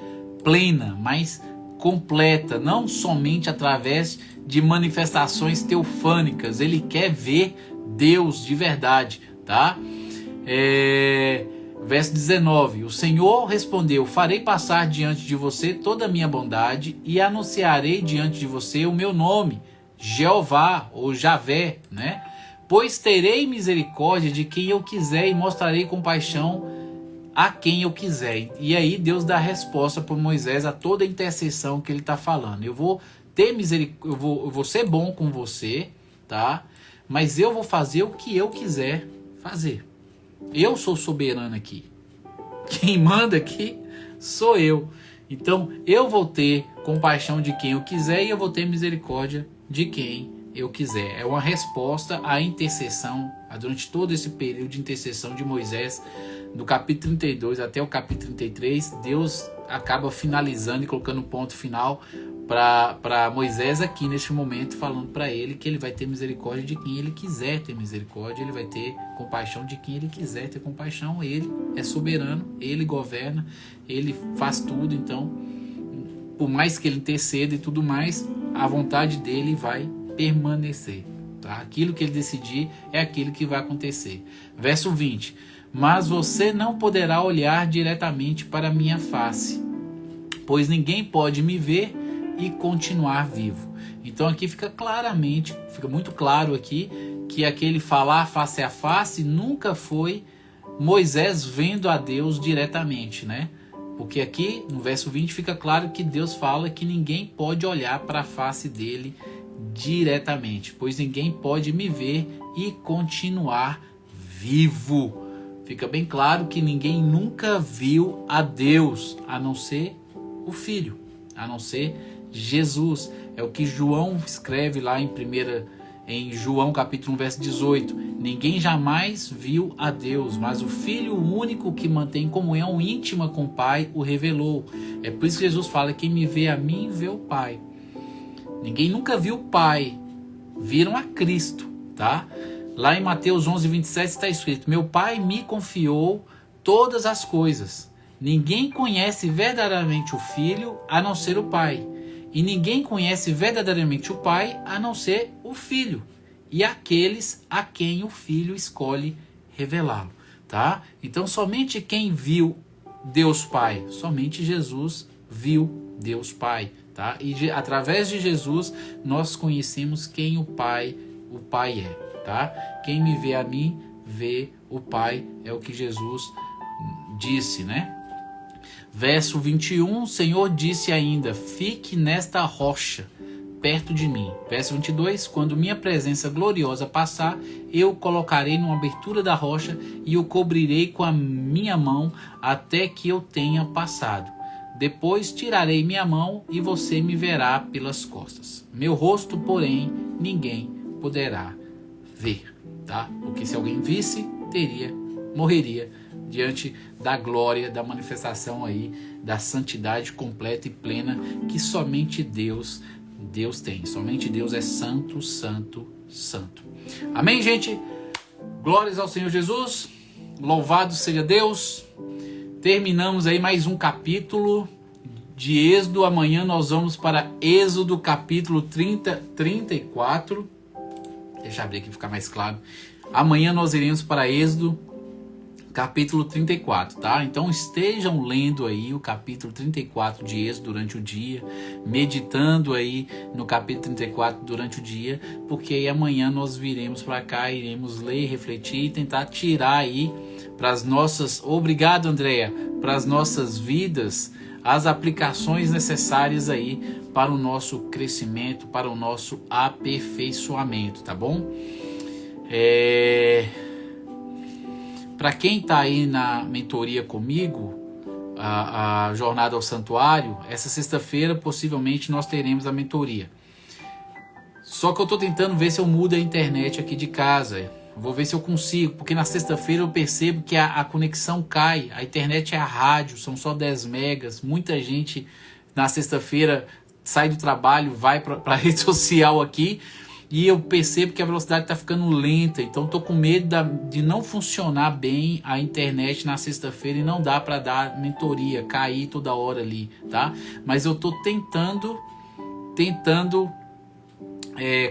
plena, mais completa, não somente através de manifestações teofânicas. Ele quer ver Deus de verdade, tá? Verso 19, o Senhor respondeu: farei passar diante de você toda a minha bondade e anunciarei diante de você o meu nome, Jeová ou Javé, né? Pois terei misericórdia de quem eu quiser e mostrarei compaixão a quem eu quiser. E aí Deus dá a resposta para Moisés a toda a intercessão que ele está falando. Eu vou ter misericórdia, eu vou ser bom com você, tá? mas eu vou fazer o que eu quiser fazer. Eu sou soberano aqui. Quem manda aqui sou eu. Então eu vou ter compaixão de quem eu quiser e eu vou ter misericórdia de quem eu quiser. É uma resposta à intercessão, durante todo esse período de intercessão de Moisés, do capítulo 32 até o capítulo 33, Deus acaba finalizando e colocando ponto final para Moisés aqui neste momento, falando para ele que ele vai ter misericórdia de quem ele quiser ter misericórdia, ele vai ter compaixão de quem ele quiser ter compaixão. Ele é soberano, ele governa, ele faz tudo. Então, por mais que ele interceda e tudo mais, a vontade dele vai permanecer, tá? Aquilo que ele decidir é aquilo que vai acontecer. Verso 20: mas você não poderá olhar diretamente para a minha face, pois ninguém pode me ver e continuar vivo. Então aqui fica muito claro aqui que aquele falar face a face nunca foi Moisés vendo a Deus diretamente, né? Porque aqui no verso 20 fica claro que Deus fala que ninguém pode olhar para a face dele diretamente, pois ninguém pode me ver e continuar vivo. Fica bem claro que ninguém nunca viu a Deus, a não ser o Filho, a não ser Jesus. É o que João escreve lá em João capítulo 1, verso 18. Ninguém jamais viu a Deus, mas o Filho único que mantém comunhão íntima com o Pai o revelou. É por isso que Jesus fala: quem me vê a mim, vê o Pai. Ninguém nunca viu o Pai, viram a Cristo, tá? Lá em Mateus 11, 27 está escrito: meu Pai me confiou todas as coisas. Ninguém conhece verdadeiramente o Filho a não ser o Pai. E ninguém conhece verdadeiramente o Pai a não ser o Filho. E aqueles a quem o Filho escolhe revelá-lo, tá? Então somente quem viu Deus Pai, somente Jesus viu Deus Pai, tá? E através de Jesus nós conhecemos quem o Pai é, tá? Quem me vê a mim, vê o Pai, é o que Jesus disse, né? Verso 21, o Senhor disse ainda: fique nesta rocha, perto de mim. Verso 22, quando minha presença gloriosa passar, eu o colocarei numa abertura da rocha e o cobrirei com a minha mão até que eu tenha passado. Depois tirarei minha mão e você me verá pelas costas. Meu rosto, porém, ninguém poderá ver, tá? Porque se alguém visse, morreria diante da glória, da manifestação aí, da santidade completa e plena que somente Deus tem. Somente Deus é santo, santo, santo. Amém, gente? Glórias ao Senhor Jesus. Louvado seja Deus. Terminamos aí mais um capítulo de Êxodo. Amanhã nós vamos para Êxodo capítulo 34. Deixa eu abrir aqui para ficar mais claro. Amanhã nós iremos para Êxodo capítulo 34, tá? Então estejam lendo aí o capítulo 34 de Êxodo durante o dia, meditando aí no capítulo 34 durante o dia, porque aí amanhã nós viremos para cá, iremos ler, refletir e tentar tirar aí para as nossas, obrigado Andréia, para as nossas vidas, as aplicações necessárias aí para o nosso crescimento, para o nosso aperfeiçoamento, tá bom? Para quem está aí na mentoria comigo, a Jornada ao Santuário, essa sexta-feira possivelmente nós teremos a mentoria. Só que eu estou tentando ver se eu mudo a internet aqui de casa. Vou ver se eu consigo, porque na sexta-feira eu percebo que a conexão cai. A internet é a rádio, são só 10 megas. Muita gente na sexta-feira sai do trabalho, vai para a rede social aqui. E eu percebo que a velocidade está ficando lenta, então estou com medo de não funcionar bem a internet na sexta-feira e não dá para dar mentoria, cair toda hora ali, tá? Mas eu estou tentando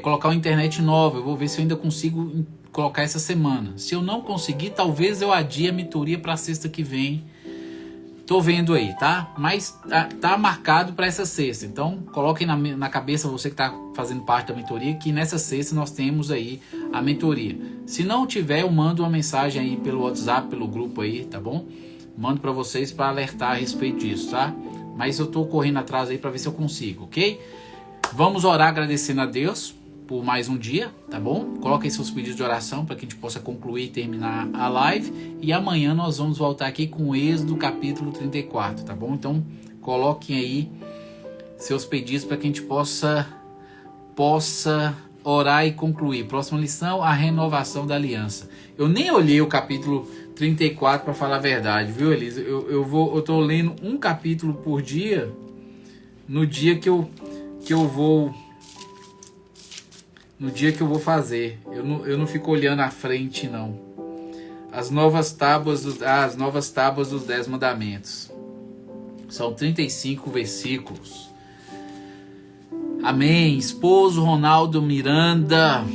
colocar uma internet nova. Eu vou ver se eu ainda consigo colocar essa semana. Se eu não conseguir, talvez eu adie a mentoria para sexta que vem. Tô vendo aí, tá? Mas tá marcado para essa sexta. Então, coloquem na cabeça, você que tá fazendo parte da mentoria, que nessa sexta nós temos aí a mentoria. Se não tiver, eu mando uma mensagem aí pelo WhatsApp, pelo grupo aí, tá bom? Mando para vocês para alertar a respeito disso, tá? Mas eu tô correndo atrás aí para ver se eu consigo, ok? Vamos orar agradecendo a Deus por mais um dia, tá bom? Coloquem seus pedidos de oração para que a gente possa concluir e terminar a live. E amanhã nós vamos voltar aqui com o Êxodo capítulo 34, tá bom? Então coloquem aí seus pedidos para que a gente possa orar e concluir. Próxima lição, a renovação da aliança. Eu nem olhei o capítulo 34 para falar a verdade, viu, Elisa? Eu tô lendo um capítulo por dia no dia que eu vou fazer. Eu não fico olhando à frente, não. As novas tábuas dos 10 mandamentos. São 35 versículos. Amém. Esposo Ronaldo Miranda.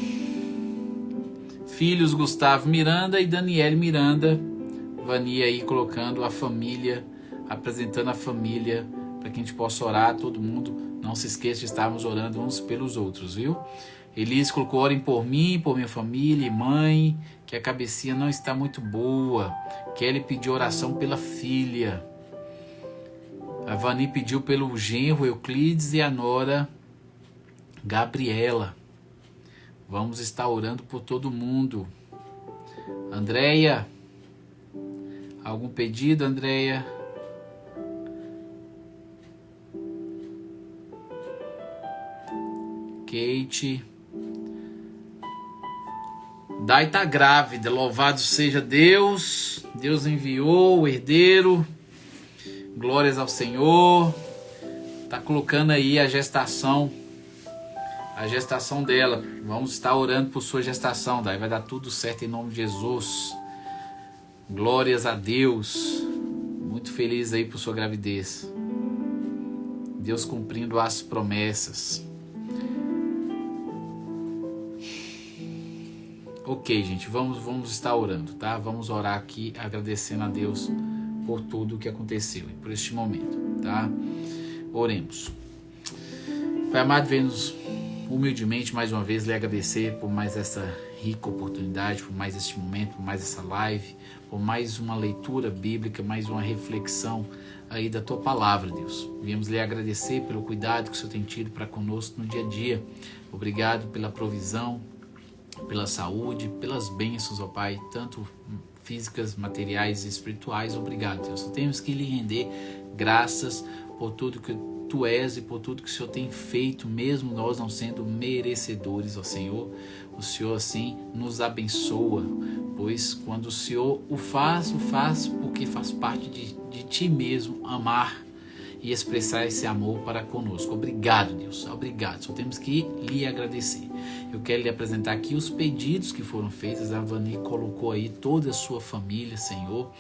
Filhos Gustavo Miranda e Daniele Miranda. Vania aí colocando a família, apresentando a família, para que a gente possa orar, todo mundo. Não se esqueça de estarmos orando uns pelos outros, viu? Elise colocou: orem por mim, por minha família e mãe, que a cabecinha não está muito boa. Kelly pediu oração pela filha. A Vani pediu pelo genro Euclides e a nora Gabriela. Vamos estar orando por todo mundo. Andréia, algum pedido, Andréia? Kate. Dai tá grávida, louvado seja Deus. Deus enviou o herdeiro. Glórias ao Senhor. Tá colocando aí a gestação dela. Vamos estar orando por sua gestação, Dai. Vai dar tudo certo em nome de Jesus. Glórias a Deus. Muito feliz aí por sua gravidez. Deus cumprindo as promessas. Ok, gente, vamos estar orando, tá? Vamos orar aqui agradecendo a Deus por tudo o que aconteceu e por este momento, tá? Oremos. Pai amado, venhamos humildemente mais uma vez lhe agradecer por mais essa rica oportunidade, por mais este momento, por mais essa live, por mais uma leitura bíblica, mais uma reflexão aí da tua palavra, Deus. Viemos lhe agradecer pelo cuidado que o Senhor tem tido para conosco no dia a dia. Obrigado pela provisão, pela saúde, pelas bênçãos, ó Pai, tanto físicas, materiais e espirituais. Obrigado, Deus. Só temos que lhe render graças por tudo que Tu és e por tudo que o Senhor tem feito, mesmo nós não sendo merecedores, ó Senhor. O Senhor assim nos abençoa, pois quando o Senhor o faz porque faz parte de Ti mesmo amar e expressar esse amor para conosco. Obrigado, Deus. Obrigado. Só temos que lhe agradecer. Eu quero lhe apresentar aqui os pedidos que foram feitos. A Vani colocou aí toda a sua família, Senhor,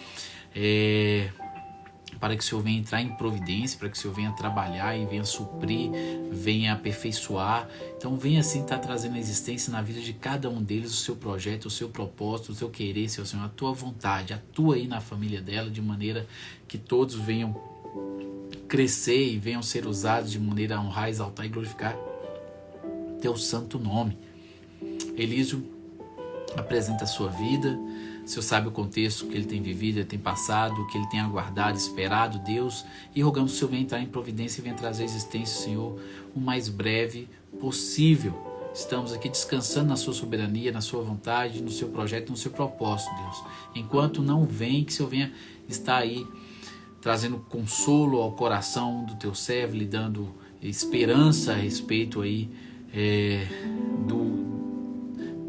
para que o Senhor venha entrar em providência, para que o Senhor venha trabalhar e venha suprir, venha aperfeiçoar. Então venha assim estar trazendo a existência na vida de cada um deles, o seu projeto, o seu propósito, o seu querer, Senhor, a tua vontade. Atua aí na família dela de maneira que todos venham crescer e venham ser usados de maneira a honrar, exaltar e glorificar teu santo nome. Elísio apresenta a sua vida. O Senhor sabe o contexto que ele tem vivido, ele tem passado, que ele tem aguardado, esperado, Deus, e rogamos que o Senhor venha entrar em providência e venha trazer a existência, Senhor, o mais breve possível. Estamos aqui descansando na sua soberania, na sua vontade, no seu projeto, no seu propósito, Deus. Enquanto não vem, que o Senhor venha estar aí trazendo consolo ao coração do teu servo, lhe dando esperança a respeito aí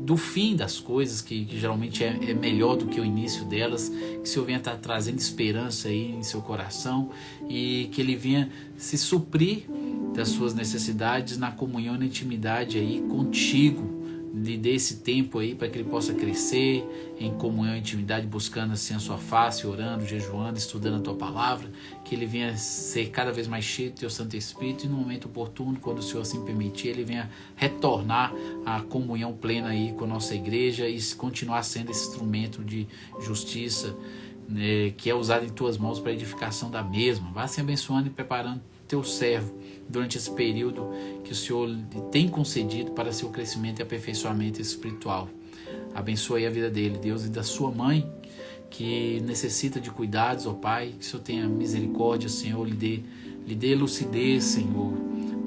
do fim das coisas, que geralmente é melhor do que o início delas. Que o Senhor venha estar trazendo esperança aí em seu coração e que Ele venha se suprir das suas necessidades na comunhão e na intimidade aí contigo. Lhe dê esse tempo aí para que ele possa crescer em comunhão e intimidade, buscando assim a sua face, orando, jejuando, estudando a tua palavra, que ele venha ser cada vez mais cheio do teu Santo Espírito e no momento oportuno, quando o Senhor assim permitir, ele venha retornar à comunhão plena aí com a nossa igreja e continuar sendo esse instrumento de justiça, né, que é usado em tuas mãos para a edificação da mesma. Vá se abençoando e preparando teu servo durante esse período que o Senhor lhe tem concedido para seu crescimento e aperfeiçoamento espiritual. Abençoe a vida dele, Deus, e da sua mãe, que necessita de cuidados, ó Pai, que o Senhor tenha misericórdia, Senhor, lhe dê lucidez, Senhor,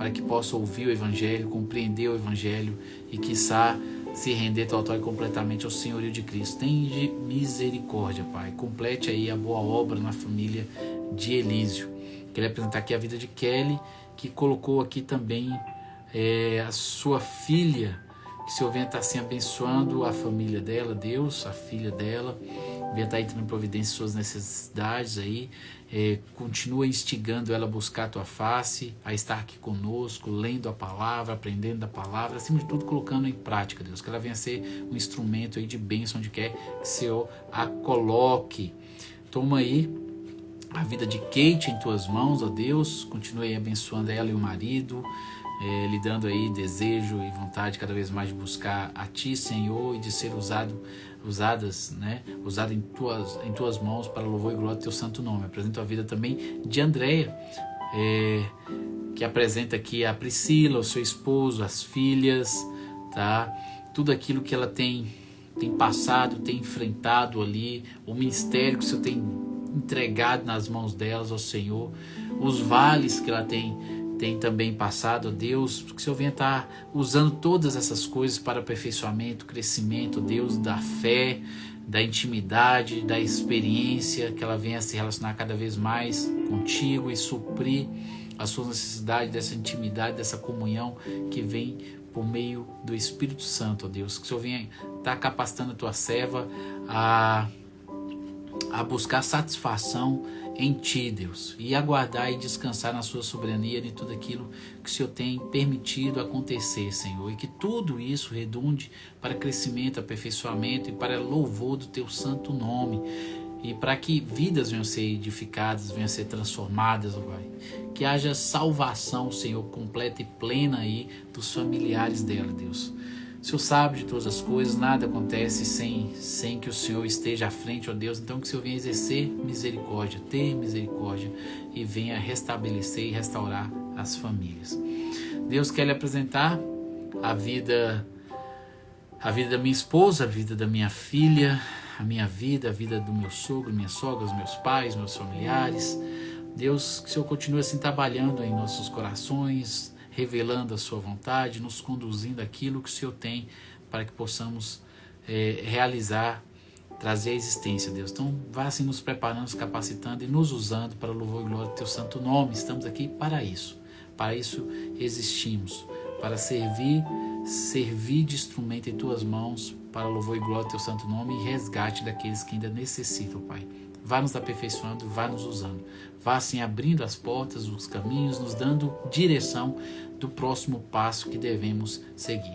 para que possa ouvir o Evangelho, compreender o Evangelho e, quiçá, se render total e completamente ao senhorio de Cristo. Tende misericórdia, Pai. Complete aí a boa obra na família de Elísio. Queria apresentar aqui a vida de Kelly, que colocou aqui também a sua filha, que o Senhor venha estar assim abençoando a família dela, Deus, a filha dela, venha estar entrando em providência em suas necessidades aí, continua instigando ela a buscar a tua face, a estar aqui conosco, lendo a palavra, aprendendo da palavra, acima de tudo colocando em prática, Deus, que ela venha ser um instrumento aí de bênção onde quer que o Senhor a coloque. Toma aí a vida de Kate em tuas mãos, ó Deus, continue aí abençoando ela e o marido, lhe dando aí desejo e vontade cada vez mais de buscar a Ti, Senhor, e de ser usado em tuas mãos para louvor e glória do Teu santo nome. Apresento a vida também de Andréia, que apresenta aqui a Priscila, o seu esposo, as filhas, tá? Tudo aquilo que ela tem passado, tem enfrentado ali, o ministério que o Senhor tem entregado nas mãos delas, ó Senhor, os vales que ela tem também passado, ó Deus, que o Senhor venha estar usando todas essas coisas para aperfeiçoamento, crescimento, ó Deus, da fé, da intimidade, da experiência, que ela venha se relacionar cada vez mais contigo e suprir as suas necessidades dessa intimidade, dessa comunhão que vem por meio do Espírito Santo, ó Deus, que o Senhor venha estar capacitando a tua serva a buscar satisfação em Ti, Deus, e aguardar e descansar na Sua soberania de tudo aquilo que o Senhor tem permitido acontecer, Senhor, e que tudo isso redunde para crescimento, aperfeiçoamento e para louvor do Teu santo nome, e para que vidas venham ser edificadas, venham ser transformadas, ó Pai, que haja salvação, Senhor, completa e plena aí dos familiares dela, Deus. O Senhor sabe de todas as coisas, nada acontece sem que o Senhor esteja à frente, ó Deus. Então que o Senhor venha exercer misericórdia, ter misericórdia e venha restabelecer e restaurar as famílias. Deus quer lhe apresentar a vida da minha esposa, a vida da minha filha, a minha vida, a vida do meu sogro, minha sogra, os meus pais, meus familiares. Deus, que o Senhor continue assim trabalhando em nossos corações, revelando a sua vontade, nos conduzindo aquilo que o Senhor tem para que possamos realizar, trazer a existência, Deus. Então, vá assim nos preparando, nos capacitando e nos usando para o louvor e glória do Teu santo nome. Estamos aqui para isso existimos, para servir de instrumento em Tuas mãos, para o louvor e glória do Teu santo nome e resgate daqueles que ainda necessitam, Pai. Vá nos aperfeiçoando, vá nos usando. Vá assim abrindo as portas, os caminhos, nos dando direção do próximo passo que devemos seguir.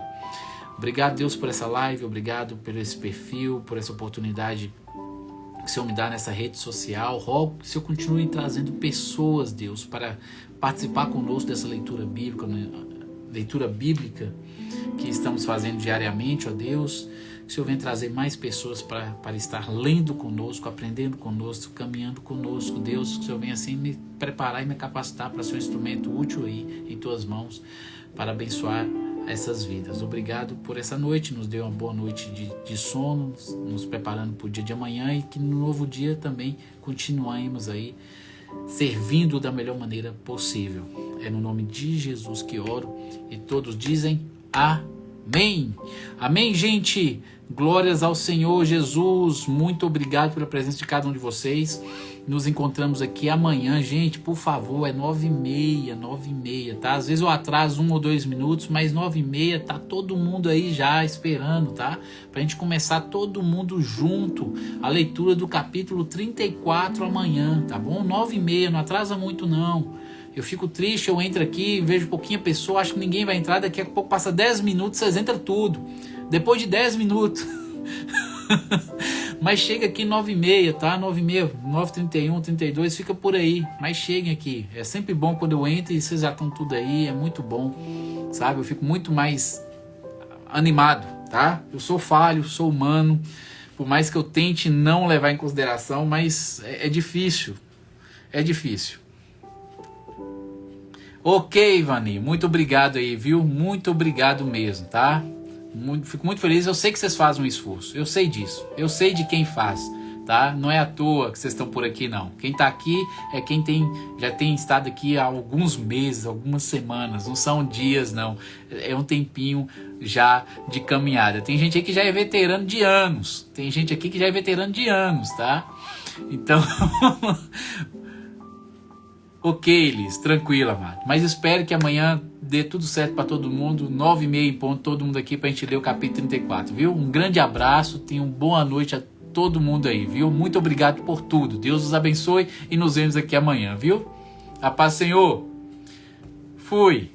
Obrigado, Deus, por essa live, obrigado por esse perfil, por essa oportunidade que o Senhor me dá nessa rede social. Rogo que o Senhor continue trazendo pessoas, Deus, para participar conosco dessa leitura bíblica que estamos fazendo diariamente, ó Deus. Que o Senhor venha trazer mais pessoas para estar lendo conosco, aprendendo conosco, caminhando conosco, Deus. Que o Senhor venha assim me preparar e me capacitar para ser um instrumento útil aí em Tuas mãos para abençoar essas vidas. Obrigado por essa noite, nos deu uma boa noite de sono, nos preparando para o dia de amanhã e que no novo dia também continuemos aí servindo da melhor maneira possível. É no nome de Jesus que oro e todos dizem amém. Amém, gente. Glórias ao Senhor Jesus. Muito obrigado pela presença de cada um de vocês. Nos encontramos aqui amanhã, gente. Por favor, é 9h30, tá? Às vezes eu atraso 1 ou 2 minutos, mas 9h30 tá todo mundo aí já esperando, tá? Pra gente começar todo mundo junto a leitura do capítulo 34 amanhã, tá bom? 9h30, não atrasa muito não. Eu fico triste, eu entro aqui, vejo pouquinha pessoa, acho que ninguém vai entrar, daqui a pouco passa 10 minutos, vocês entram tudo. Depois de 10 minutos. Mas chega aqui 9h30, tá? 9h30, 9h31, 32, fica por aí. Mas cheguem aqui. É sempre bom quando eu entro e vocês já estão tudo aí, é muito bom, sabe? Eu fico muito mais animado, tá? Eu sou falho, sou humano, por mais que eu tente não levar em consideração, mas é difícil. É difícil. Ok, Ivani, muito obrigado aí, viu? Muito obrigado mesmo, tá? Fico muito feliz, eu sei que vocês fazem um esforço, eu sei disso, eu sei de quem faz, tá? Não é à toa que vocês estão por aqui, não. Quem está aqui é quem já tem estado aqui há alguns meses, algumas semanas. Não são dias, não. É um tempinho já de caminhada. Tem gente aí que já é veterano de anos. Tem gente aqui que já é veterano de anos, tá? Então... Ok, Liz, tranquila, amado. Mas espero que amanhã dê tudo certo para todo mundo. 9h30 em ponto, todo mundo aqui para a gente ler o capítulo 34, viu? Um grande abraço, tenha uma boa noite a todo mundo aí, viu? Muito obrigado por tudo. Deus os abençoe e nos vemos aqui amanhã, viu? A paz, Senhor. Fui.